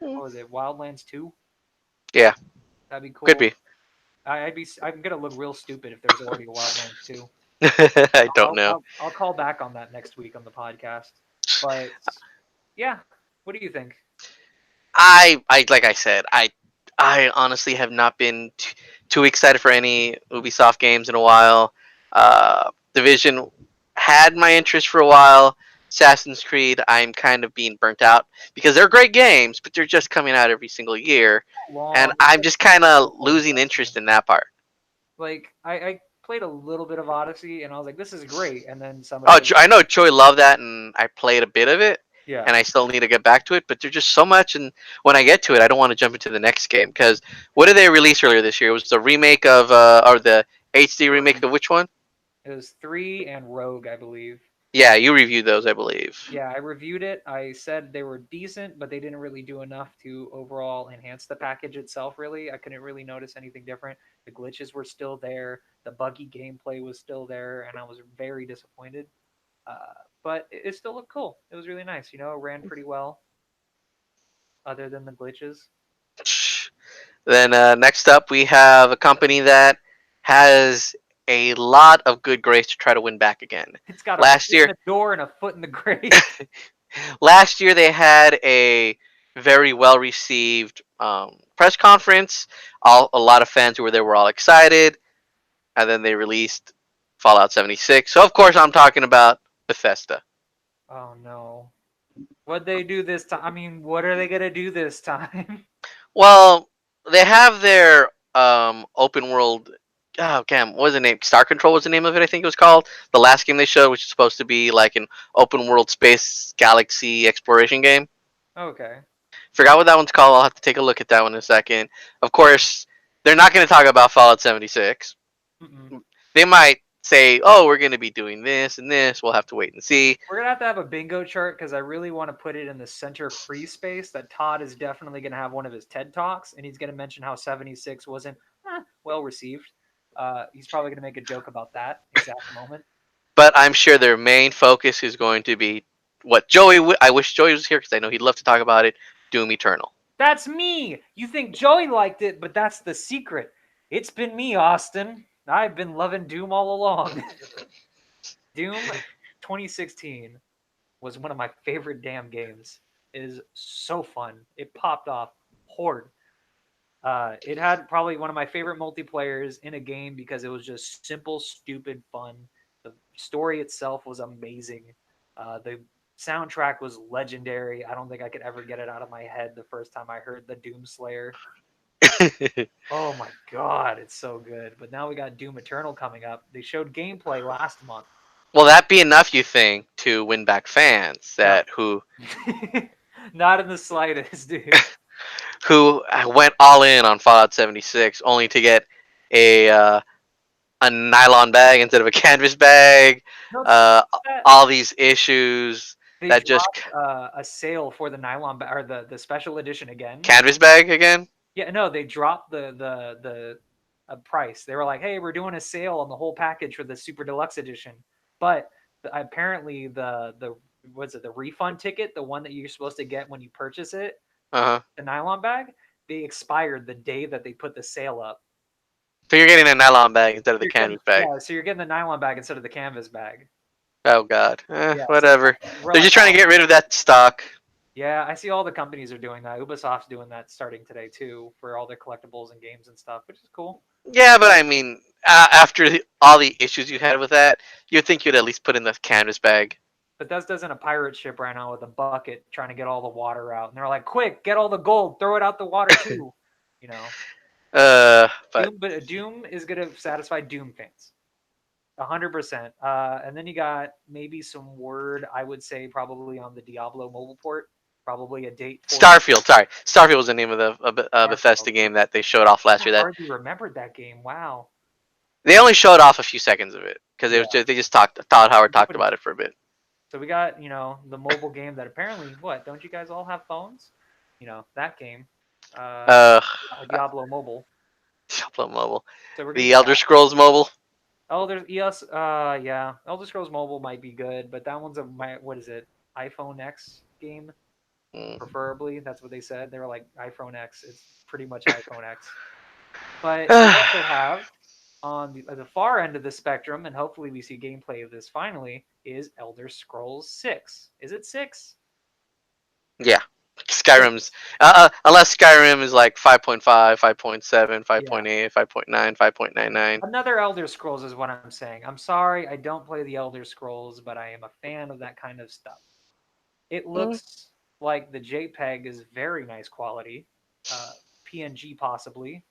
Mm. What was it? Wildlands 2? Yeah, That'd be could cool. be. I'm gonna look real stupid if there's already a Wildlands 2. I don't I'll know. I'll I'll call back on that next week on the podcast. But yeah, what do you think? I like I said, I honestly have not been too excited for any Ubisoft games in a while. Division had my interest for a while. Assassin's Creed, I'm kind of being burnt out because they're great games, but they're just coming out every single year, and Long. It's I'm like just kind of football losing investment. interest in that part. Like I played a little bit of Odyssey, and I was like, this is great. And then somebody Oh, was, I know Joy loved that, and I played a bit of it, yeah. and I still need to get back to it. But there's just so much, and when I get to it, I don't want to jump into the next game because what did they release earlier this year? It was the remake of, or the HD remake of which one? It was 3 and Rogue, I believe. Yeah, you reviewed those, I believe. Yeah, I reviewed it. I said they were decent, but they didn't really do enough to overall enhance the package itself, really. I couldn't really notice anything different. The glitches were still there, the buggy gameplay was still there, and I was very disappointed. But it still looked cool. It was really nice. It ran pretty well, other than the glitches. Then next up, we have a company that has a lot of good grace to try to win back again. It's got a Last foot in year, the door and a foot in the grave. last year they had a very well received press conference. A lot of fans were there were all excited, and then they released Fallout 76. So of course I'm talking about Bethesda. Oh no. What'd they do this time? I mean, what are they gonna do this time? Well, they have their open world. Oh, damn, what was the name? Star Control was the name of it. I think it was called the last game they showed, which is supposed to be like an open world space galaxy exploration game. Okay. Forgot what that one's called. I'll have to take a look at that one in a second. Of course, they're not going to talk about Fallout 76. Mm-mm. They might say, "Oh, we're going to be doing this and this." We'll have to wait and see. We're gonna have a bingo chart because I really want to put it in the center free space. That Todd is definitely gonna have one of his TED talks, and he's gonna mention how 76 wasn't well received. He's probably gonna make a joke about that exact moment. But I'm sure their main focus is going to be what Joey. I wish Joey was here because I know he'd love to talk about it. Doom Eternal. That's me. You think Joey liked it, but that's the secret. It's been me, Austin. I've been loving Doom all along. Doom 2016 was one of my favorite damn games. It is so fun. It popped off hard. It had probably one of my favorite multiplayers in a game because it was just simple, stupid fun. The story itself was amazing. The soundtrack was legendary. I don't think I could ever get it out of my head the first time I heard the Doom Slayer. Oh my god, it's so good. But now we got Doom Eternal coming up. They showed gameplay last month. Will that be enough, you think, to win back fans No. that Not in the slightest, dude. who went all in on Fallout 76 only to get a uh, a nylon bag instead of a canvas bag? No, it's Uh, that all these issues they that just dropped a sale for the nylon or the special edition again. canvas bag again. Yeah, no, they dropped the price. They were like, "Hey, we're doing a sale on the whole package for the super deluxe edition." But apparently the what's it, the refund ticket, the one that you're supposed to get when you purchase it, Uh huh. the nylon bag, they expired the day that they put the sale up. So you're getting a nylon bag instead of the You're getting canvas bag. yeah, so you're getting the nylon bag instead of the canvas bag. Oh God. Yeah, so Whatever. we're They're like, just trying to "Oh, get rid of that stock. yeah, I see all the companies are doing that. Ubisoft's doing that starting today too for all their collectibles and games and stuff, which is cool." Yeah, but I mean, after all the issues you had with that, you'd think you'd at least put in the canvas bag. Bethesda's in a pirate ship right now with a bucket trying to get all the water out. And they're like, quick, get all the gold, throw it out the water too. You know, But Doom is going to satisfy Doom fans. 100%. And then you got maybe some word, I would say, probably on the Diablo mobile port. Probably a date for Starfield, sorry, Starfield was the name of the Starfield. Bethesda game that they showed off last I year. That hardly remembered that game. Wow. they only showed off a few seconds of it because it Yeah. was just, they just talked. Todd Howard talked Nobody. about it for a bit. So we got, the mobile game that apparently, what, don't you guys all have phones? That game. Uh, Uh, Diablo Mobile. Diablo Mobile, So we're gonna the get Elder that. Scrolls Mobile. Elder ES, yeah, Elder Scrolls Mobile might be good, but that one's what is it? iPhone X game, Mm. preferably. That's what they said. They were like iPhone X. It's pretty much iPhone X. But we also have on the far end of the spectrum, and hopefully we see gameplay of this finally, is Elder Scrolls 6. Is it 6? Yeah, Skyrim's unless Skyrim is like 5.5, 5.7, Yeah. 5.8, 5.9, 5.99. Another Elder Scrolls is what I'm saying. I'm sorry, I don't play the Elder Scrolls, but I am a fan of that kind of stuff. It Mm. looks like the JPEG is very nice quality, PNG possibly.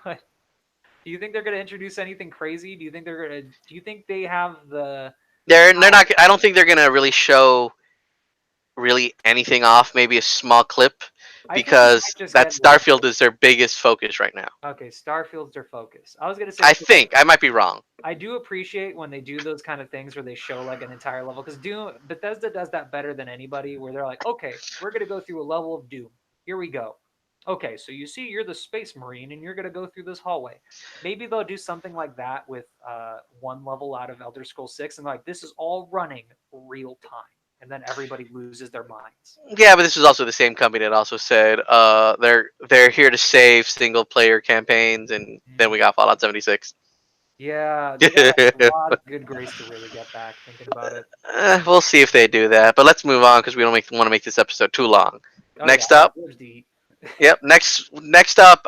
But do you think they're going to introduce anything crazy? Do you think they're going to? Do you think they have the? They're not. I don't think they're gonna really show really anything off. Maybe a small clip I think we because might just that get one. Starfield is their biggest focus right now. Okay, Starfield's their focus. I was going to say I 'cause think I might be wrong. I do appreciate when they do those kind of things where they show like an entire level because Doom Bethesda does that better than anybody. Where they're like, okay, we're gonna go through a level of Doom. Here we go. Okay, so you see, you're the space marine, and you're gonna go through this hallway. Maybe they'll do something like that with one level out of Elder Scrolls 6, and like this is all running real time, and then everybody loses their minds. Yeah, but this is also the same company that also said they're here to save single player campaigns, and then we got Fallout 76. Yeah, they got a lot of good grace to really get back. Thinking about it. We'll see if they do that, but let's move on because we don't want to make this episode too long. Oh yeah, Next I got up, ribs to eat. yep. Next up,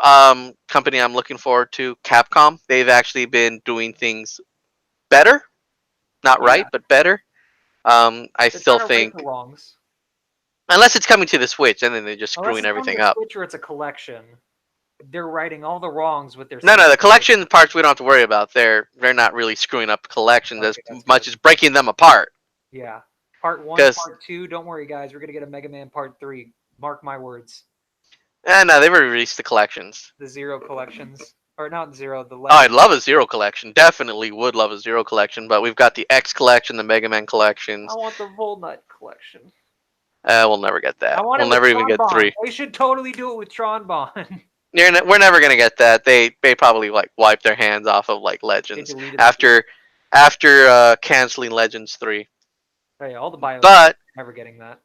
company I'm looking forward to, Capcom. They've actually been doing things better, not Yeah, right, but better. I they're still trying to right the think wrongs. unless it's coming to the Switch, and then they're just Unless screwing it's on everything the up. Switch or it's a collection, they're righting all the wrongs with their No, single the player. collection parts we don't have to worry about. They're not really screwing up collections as Okay, that's much good. as breaking them apart. Yeah. Part 1, Because part 2, don't worry guys, we're going to get a Mega Man part 3. Mark my words. no, they've already released the collections. The Zero collections or not Zero, the Oh, I'd Legend. love a Zero collection. Definitely would love a Zero collection. But we've got the X collection, the Mega Man I collections. want the Volnut collection. We'll never get I that. want We'll it with never even Tron get Bond. three. They should totally do it with Tron Bond. We're never gonna get that. They probably like wipe their hands off of like They Legends deleted the game. after canceling Legends 3. Oh, yeah, all the BioShock But never getting that.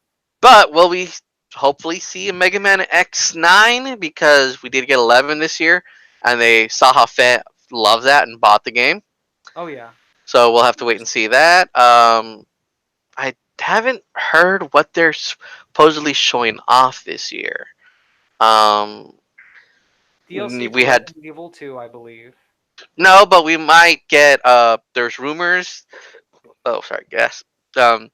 will we hopefully see a Mega Man X9 because we did get 11 this year, and they saw how fan loves that and bought the game. Oh yeah. So we'll have to wait and see that. I haven't heard what they're supposedly showing off this year. Um, DLC We for had Resident Evil 2, I believe. no, but we might get. There's rumors. Oh, sorry, yes. Um,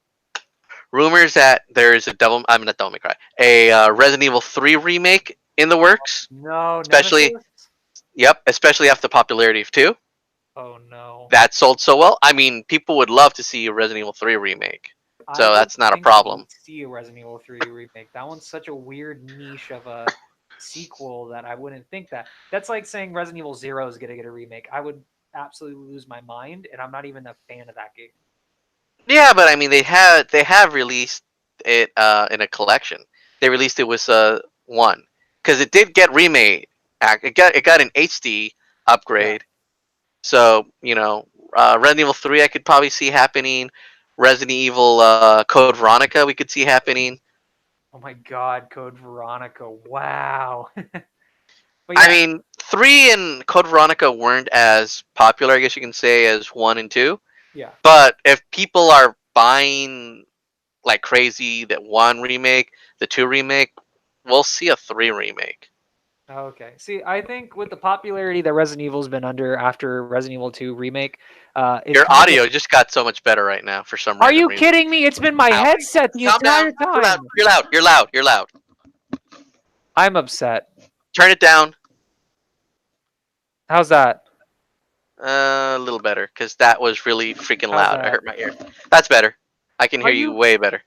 rumors that there is a Devil. I'm not Devil May Cry. A Resident Evil 3 remake in the works. No, Especially, Nemesis? yep, especially after the popularity of 2. Oh no. That sold so well. I mean, people would love to see a Resident Evil 3 remake. I So wouldn't that's not a think we problem. would see a Resident Evil 3 remake. That one's such a weird niche of a sequel that I wouldn't think that. That's like saying Resident Evil 0 is going to get a remake. I would absolutely lose my mind, and I'm not even a fan of that game. Yeah, but I mean, they have released it in a collection. They released it with one because it did get remade. It got an HD Yeah. upgrade. So Resident Evil 3 I could probably see happening. Resident Evil Code Veronica we could see happening. Oh my God, Code Veronica. Wow. But I yeah, mean, 3 and Code Veronica weren't as popular, I guess you can say, as 1 and 2. yeah. But if people are buying like crazy that 1 remake, the 2 remake, we'll see a 3 remake. Okay. See, I think with the popularity that Resident Evil's been under after Resident Evil 2 remake, it's Your kind of. audio just got so much better right now for some Are random you reason. kidding me? It's been my Ow. headset the Calm down. entire You're loud. time. You're loud. You're loud. You're loud. I'm upset. Turn it down How's that? a little better because that was really freaking How's loud. I that? hurt my ear. That's better. I can Are hear you you way better.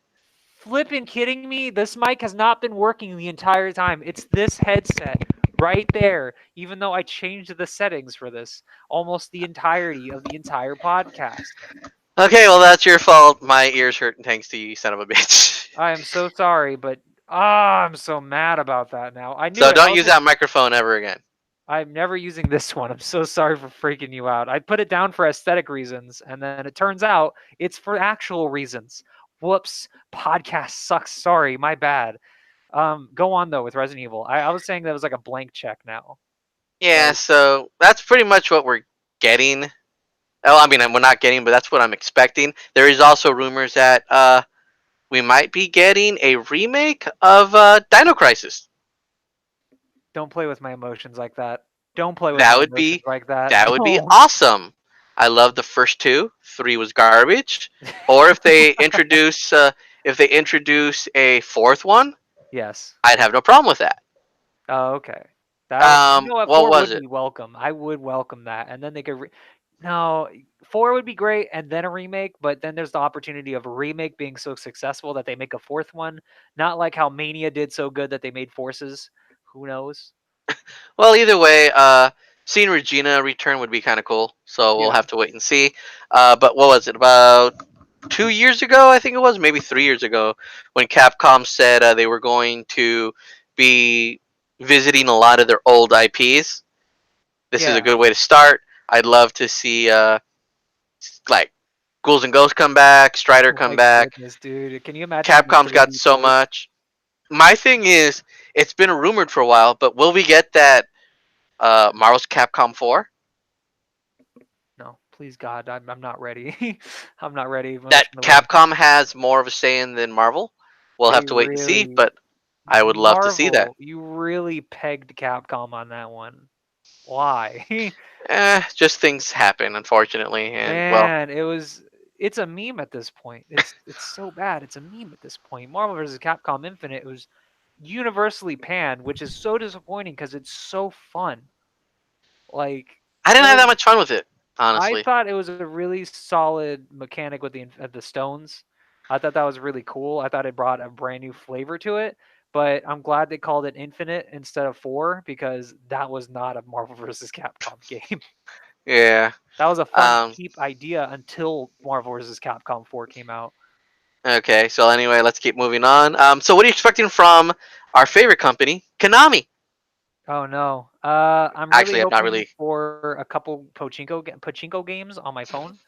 flipping kidding me? This mic has not been working the entire time. It's this headset right there, even though I changed the settings for this almost the entirety of the entire podcast. Okay, well that's your fault. My ears hurt thanks to you, you son of a bitch. I am so sorry, but I'm so mad about that now. I knew So it. I don't was use like, that microphone ever again. I'm never using this one. I'm so sorry for freaking you out. I put it down for aesthetic reasons, and then it turns out it's for actual reasons. Whoops. Podcast sucks. Sorry, my bad. Go on though with Resident Evil. I was saying that was like a blank check now. Yeah, Like, so that's pretty much what we're getting. Oh, I mean, we're not getting, but that's what I'm expecting. There is also rumors that we might be getting a remake of Dino Crisis. don't play with my emotions like that. Don't play with That my would emotions be like that. that would be Don't. awesome. I love the first two. 3 was garbage. Or if they introduce a fourth one, Yes. I'd have no problem with that. Oh, okay. That you know what? What Four was would it? be welcome. I would welcome that, and then they could. No, four would be great, and then a remake. But then there's the opportunity of a remake being so successful that they make a fourth one. Not like how Mania did so good that they made Forces. Who knows? Well, either way, seeing Regina return would be kind of cool. So we'll Yeah. have to wait and see. But what was it about 2 years ago? I think it was maybe 3 years ago when Capcom said they were going to be visiting a lot of their old IPs. This is a Yeah. good way to start. I'd love to see like Ghouls and Ghosts come back, Strider Oh come my back. goodness, dude! Can you imagine if you Capcom's got 3D so port? much. My thing is, it's been rumored for a while, but will we get that Marvel's Capcom 4? No, please God, I'm not ready. I'm not ready That emotionally. Capcom has more of a say in than Marvel? We'll have They to wait and see, really but I would love to see that. Marvel, you really pegged Capcom on that one. Why? Just things happen, unfortunately, and well, Man, it's a meme at this point. It's so bad. It's a meme at this point. Marvel vs. Capcom Infinite was universally panned, which is so disappointing because it's so fun. Like I it didn't have was that much fun with it, I honestly. thought it was a really solid mechanic with the stones. I thought that was really cool. I thought it brought a brand new flavor to it. But I'm glad they called it Infinite instead of 4 because that was not a Marvel vs. Capcom game. Yeah. That was a fun, Um. cheap idea until Marvel vs. Capcom 4 came out. Okay. So anyway, let's keep moving on. So what are you expecting from our favorite company, Konami? Oh no. I'm really Actually, I'm not hoping really. for a couple pachinko games on my phone.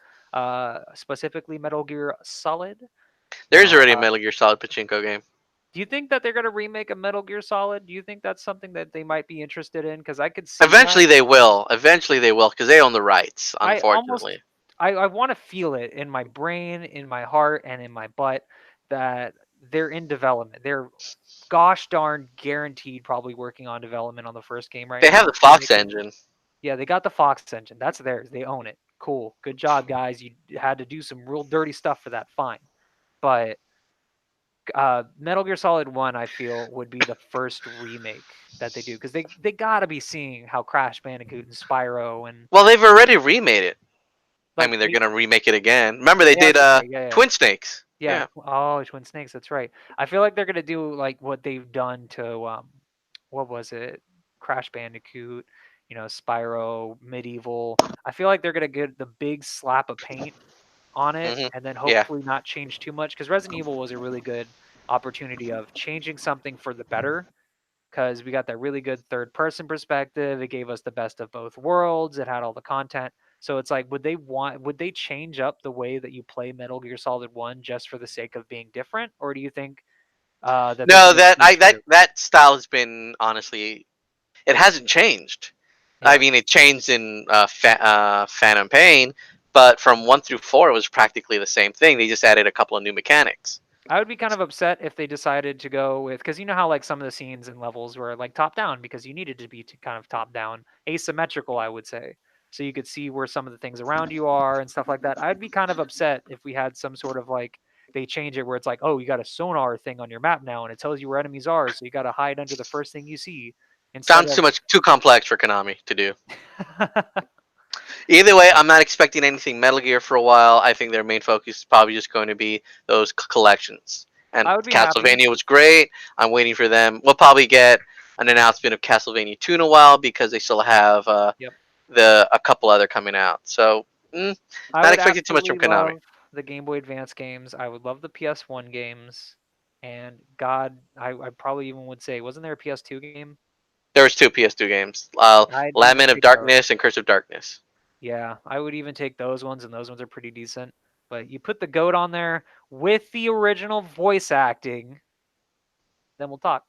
Specifically Metal Gear Solid. There's Now, already a Metal Gear Solid pachinko game. do you think that they're going to remake a Metal Gear Solid? Do you think that's something that they might be interested in? Because I could see that. Eventually they will. Eventually they will, because they own the rights. I almost, Unfortunately. I want to feel it in my brain, in my heart, and in my butt that they're in development. They're gosh darn guaranteed probably working on development on the first game right They have now. the They're Fox making engine. yeah, they got the Fox engine. That's theirs. They own it. Cool. Good job, guys. You had to do some real dirty stuff for that. Fine. But Metal Gear Solid 1, I feel, would be the first remake that they do because they got to be seeing how Crash Bandicoot and Spyro and Well, they've already remade it. I like mean, they're gonna remake it again. Remember, they yeah, I was did gonna say, yeah, yeah. Twin Snakes. Yeah. Yeah. Oh, Twin Snakes. That's right. I feel like they're gonna do like what they've done to what was it? Crash Bandicoot. You know, Spyro, Medieval. I feel like they're gonna get the big slap of paint on it, Hmm. and then Yeah. hopefully not change too much. Because Resident Evil was a really good opportunity of changing something for the better. Because we got that really good third person perspective. It gave us the best of both worlds. It had all the content. So it's like, would they change up the way that you play Metal Gear Solid 1 just for the sake of being different? Or do you think that they're No, going to that be true? that style has been honestly, it hasn't changed. I Yeah. mean, it changed in Phantom Pain, but from 1 through 4, it was practically the same thing. They just added a couple of new mechanics. I would be kind of upset if they decided to go with because you know how like some of the scenes and levels were like top down because you needed to be kind of top down, asymmetrical, I would say, so you could see where some of the things around you are and stuff like that. I'd be kind of upset if we had some sort of like they change it where it's like, oh, you got a sonar thing on your map now and it tells you where enemies are, so you got to hide under the first thing you see instead Sounds of too complex for Konami to do. Either way, yeah, I'm not expecting anything Metal Gear for a while. I think their main focus is probably just going to be those collections. And I would be happy. Castlevania was great. I'm waiting for them. We'll probably get an announcement of Castlevania 2 in a while because they still have Yep. the a couple other coming out. So, I not would expecting too much from absolutely Konami. love the Game Boy Advance games. I would love the PS1 games. And God, I probably even would say, wasn't there a PS2 game? There was two PS2 games, I'd even Lament of take those. Darkness and Curse of Darkness. Yeah, I would even take those ones, and those ones are pretty decent. But you put the goat on there with the original voice acting, then we'll talk.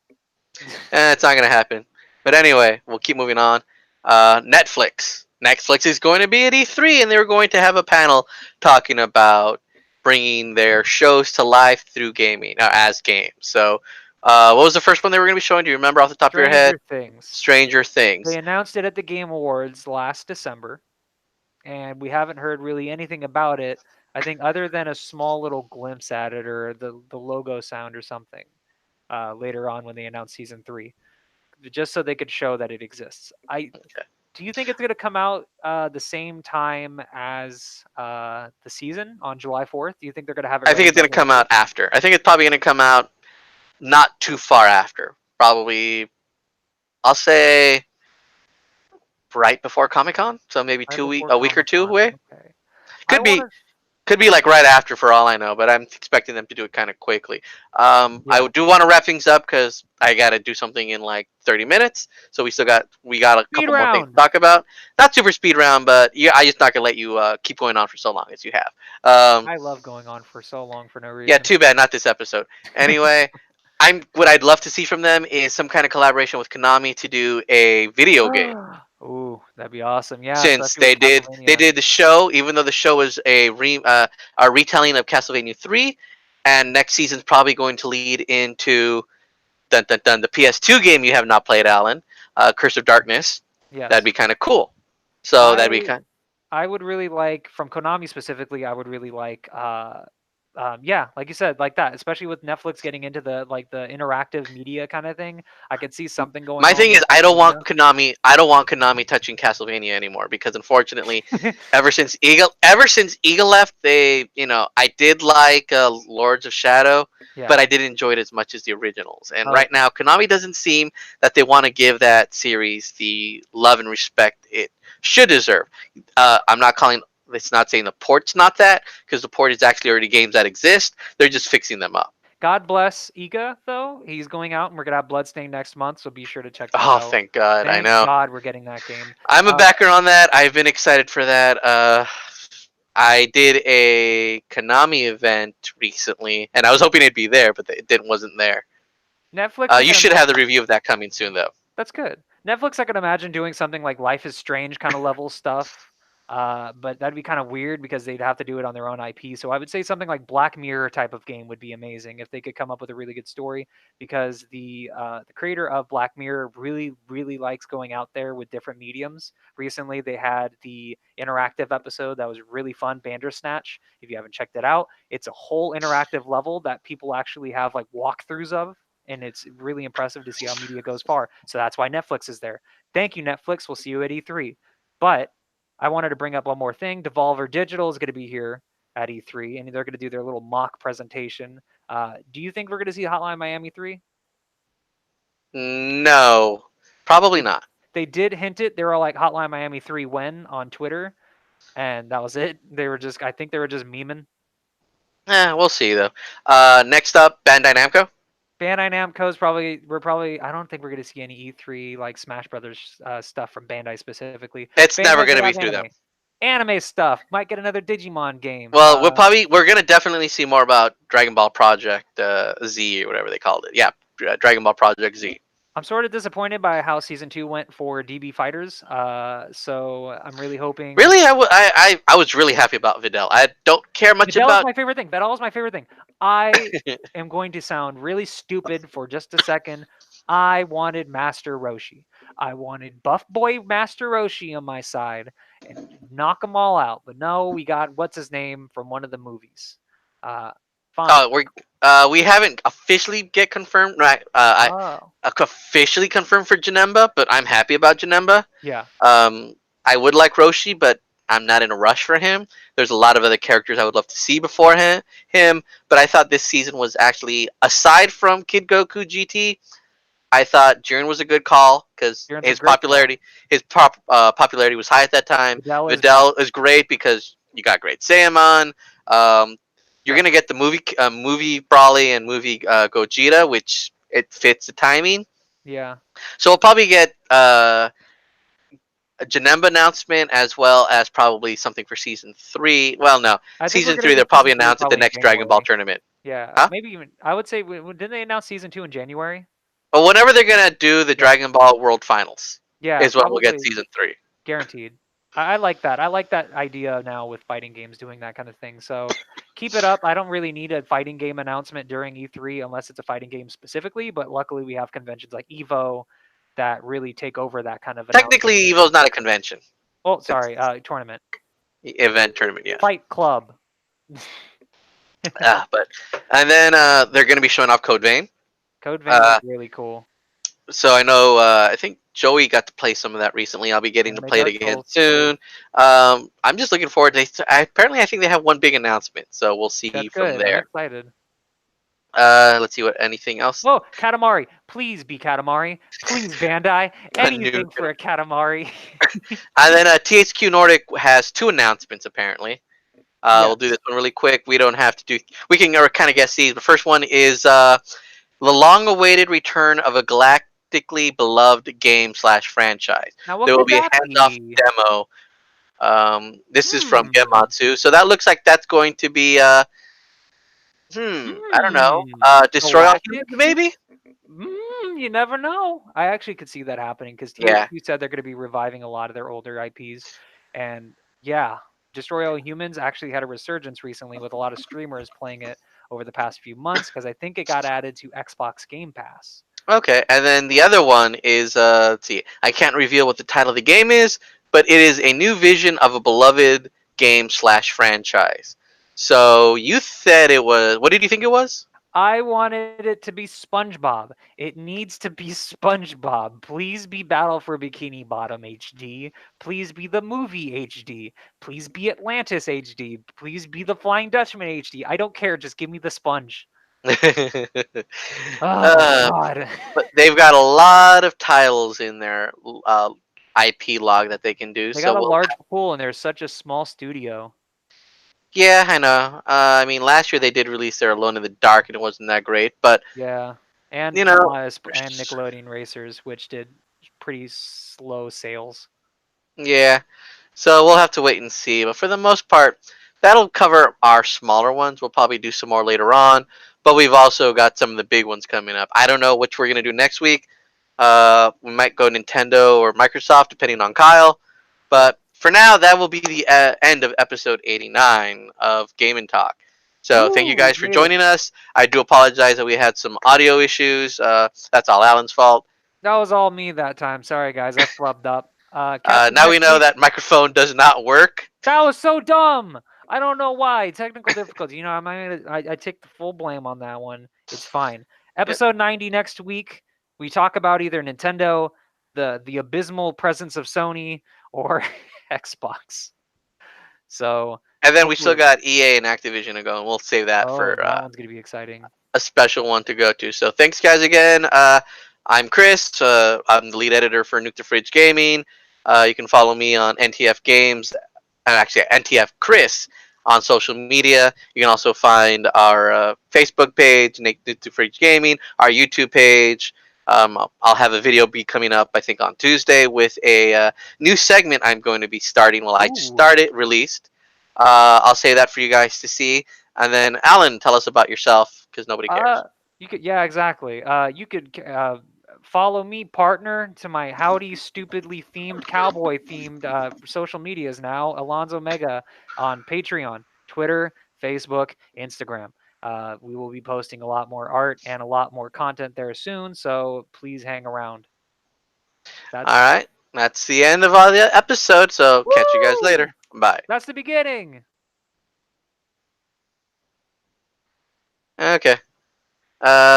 It's not gonna happen. But anyway, we'll keep moving on. Netflix. Netflix is going to be at E3, and they're going to have a panel talking about bringing their shows to life through gaming, as games. So, what was the first one they were going to be showing? Do you remember off the top of your head? Stranger Things. Stranger They Things. announced it at the Game Awards last December, and we haven't heard really anything about it. I think other than a small little glimpse at it or the logo sound or something later on when they announced season three, just so they could show that it exists. I Okay. Do you think it's going to come out the same time as the season on July 4th? Do you think they're going to have it I think ready it's by going to then come too? out after. I think it's probably going to come out not too far after. Probably, I'll say right before Comic Con. So maybe Right before a week or Comic two Con. away. Okay. I Could want be to. Could be like right after for all I know, but I'm expecting them to do it kind of quickly. I Yeah. do want to wrap things up because I got to do something in like 30 minutes. So we got a Speed couple more things to round. talk about. Not super speed round, but yeah, I just not gonna let you keep going on for so long as you have. I love going on for so long for no Yeah, reason. too bad, not this episode. Anyway, I'm what I'd love to see from them is some kind of collaboration with Konami to do a video game. Ooh, that'd be awesome. Yeah, Since especially with they Castlevania. did the show, even though the show was a retelling of Castlevania 3, and next season's probably going to lead into the PS2 game you have not played, Alan, Curse of Darkness. That'd Yes. be kind of cool. So that'd be I kind. I would really like from Konami specifically. I would really like, yeah, like you said, like that. Especially with Netflix getting into the like the interactive media kind of thing. I could see something going My on thing with is, Castlevania. I don't want Konami touching Castlevania anymore because unfortunately, ever since Eagle left, they I did like Lords of Shadow, Yeah. but I didn't enjoy it as much as the originals. And right Okay. now, Konami doesn't seem that they want to give that series the love and respect it should deserve. I'm not calling. It's not saying the port's not that because the port is actually already games that exist. They're just fixing them up. God bless Iga though. He's going out, and we're gonna have Bloodstained next month, so be sure to check that Oh, out. thank God! I Thank know. God we're getting that game. I'm a Uh, backer on that. I've been excited for that. I did a Konami event recently, and I was hoping it'd be there, but it didn't wasn't there. Netflix, I You can should have the imagine. review of that coming soon, though. That's good. Netflix, I can imagine doing something like Life is Strange kind of level stuff. But that'd be kind of weird because they'd have to do it on their own IP. So I would say something like Black Mirror type of game would be amazing if they could come up with a really good story. Because the creator of Black Mirror really likes going out there with different mediums. Recently, they had the interactive episode that was really fun, Bandersnatch. If you haven't checked it out, it's a whole interactive level that people actually have like walkthroughs of. And it's really impressive to see how media goes far. So that's why Netflix is there. Thank you, Netflix. We'll see you at E3. But I wanted to bring up one more thing. Devolver Digital is going to be here at E3, and they're going to do their little mock presentation. Do you think we're going to see Hotline Miami 3? No, probably They, not. they did hint it. They were like Hotline Miami 3 when on Twitter, and that was it. I think they were just memeing. We'll see though. Next up, Bandai Namco. Bandai Namco's I don't think we're going to see any E3 like Smash Brothers stuff from Bandai specifically. It's never Bandai going could to be have through them. anime stuff. Might get another Digimon game. Well, we're gonna definitely see more about Dragon Ball Project Z or whatever they called it. Yeah, Dragon Ball Project Z. I'm sort of disappointed by how season 2 went for DB Fighters. So I'm really hoping. Really, I was really happy about Videl. I don't care much Videl is about. my favorite thing. Videl is my favorite thing. I am going to sound really stupid for just a second. I wanted Master Roshi. I wanted Buff Boy Master Roshi on my side and knock them all out. But no, we got what's his name from one of the movies. Uh, Fine. We haven't officially get confirmed. Right, Oh, I officially confirmed for Janemba, but I'm happy about Janemba. yeah. Um, I would like Roshi, but I'm not in a rush for him. There's a lot of other characters I would love to see before him. But I thought this season was actually, aside from Kid Goku GT, I thought Jiren was a good call because Jiren's a great call. his popularity was high at that time. Videl is Videl is great because you got great Saiyaman. Um, you're yeah, gonna get the movie Brawly and movie Gogeta, which it fits the timing. yeah. So we'll probably get a Janemba announcement as well as probably something for season 3. Well, no, I think we're season gonna 3 get they'll probably season 3 announce at the probably in next Dragon Ball January. tournament. Yeah, Huh? maybe even I would say didn't they announce season 2 in January? But whenever they're gonna do the Yeah, Dragon Ball World Finals yeah, is when we'll get probably season 3. guaranteed. I like that. I like that idea now with fighting games doing that kind of thing. So keep it up. I don't really need a fighting game announcement during E3 unless it's a fighting game specifically. But luckily, we have conventions like Evo that really take over that kind of announcement Technically, duty. Evo's not a convention. Oh, It's sorry, tournament, event tournament, yeah. Fight Club. But and then they're gonna be showing off Code Vein. Code Vein Uh, looks really cool. so I know I think Joey got to play some of that recently. I'll be getting to Anime play it Dark again Souls. soon. I'm just looking forward to. Apparently, I think they have one big announcement, so we'll see That's from good. I'm there. excited. Let's see what anything else. Oh, Katamari. Please be Katamari. Please, Bandai. Anything Nuke. for a Katamari. And then THQ Nordic has 2 announcements apparently. We'll do Yes. this one really quick. We don't have to do. We can kind of guess these. The first one is the long-awaited return of a galactically beloved game/franchise. Now, what There will could be a that hands-off be? demo. This is from Hmm. Gematsu, so that looks like that's going to be. I don't know. Hmm. Destroy All Humans, Galactic? maybe. You never know. I actually could see that happening because Yeah. THQ said they're going to be reviving a lot of their older IPs, and yeah, Destroy All Humans actually had a resurgence recently with a lot of streamers playing it over the past few months because I think it got added to Xbox Game Pass. Okay, and then the other one is let's see. I can't reveal what the title of the game is, but it is a new vision of a beloved game/franchise. So you said it was. What did you think it was? I wanted it to be SpongeBob. It needs to be SpongeBob. Please be Battle for Bikini Bottom HD. Please be the movie HD. Please be Atlantis HD. Please be the Flying Dutchman HD. I don't care. Just give me the sponge. Oh uh, God. but they've got a lot of titles in their IP log that they can do. They So got a we'll. large pool and they're such a small studio. Yeah, I know. I mean, last year they did release their Alone in the Dark, and it wasn't that great. But Yeah. And you know, and Nickelodeon Racers, which did pretty slow sales. yeah. So we'll have to wait and see. But for the most part, that'll cover our smaller ones. We'll probably do some more later on. But we've also got some of the big ones coming up. I don't know which we're gonna do next week. We might go Nintendo or Microsoft, depending on Kyle. Yeah. But for now, that will be the end of episode 89 of Game and Talk. So thank you Woo, we guys for made it. joining us. I do apologize that we had some audio issues. That's all Alan's fault. That was all me that time. Sorry, guys. I flubbed up. Catch you Now we next know week. that microphone does not work. That was so dumb. I don't know why. Technical difficulty. I take the full blame on that one. It's fine. Yep. Episode 90 next week. We talk about either Nintendo, the abysmal presence of Sony, or Xbox. So And then we still hopefully, got EA and Activision to go, and we'll save that oh, for that one's gonna be exciting. a special one to go to. So thanks, guys, again. I'm Chris. I'm the lead editor for Nuke the Fridge Gaming. You can follow me on NTF Games, actually NTF Chris on social media. You can also find our Facebook page, Nuke the Fridge Gaming, our YouTube page. I'll have a video be coming up, I think, on Tuesday with a new segment I'm going to be starting. Well, I just Ooh. started, released. I'll say that for you guys to see. And then, Alan, tell us about yourself because nobody Uh, cares. you could, yeah, exactly. You could follow me, partner, to my howdy stupidly themed cowboy themed social medias now, Alonzo Mega on Patreon, Twitter, Facebook, Instagram. We will be posting a lot more art and a lot more content there soon, so please hang around. All That's right. That's the end of all the episode. So catch you guys woo! later. Bye. That's the beginning. Okay.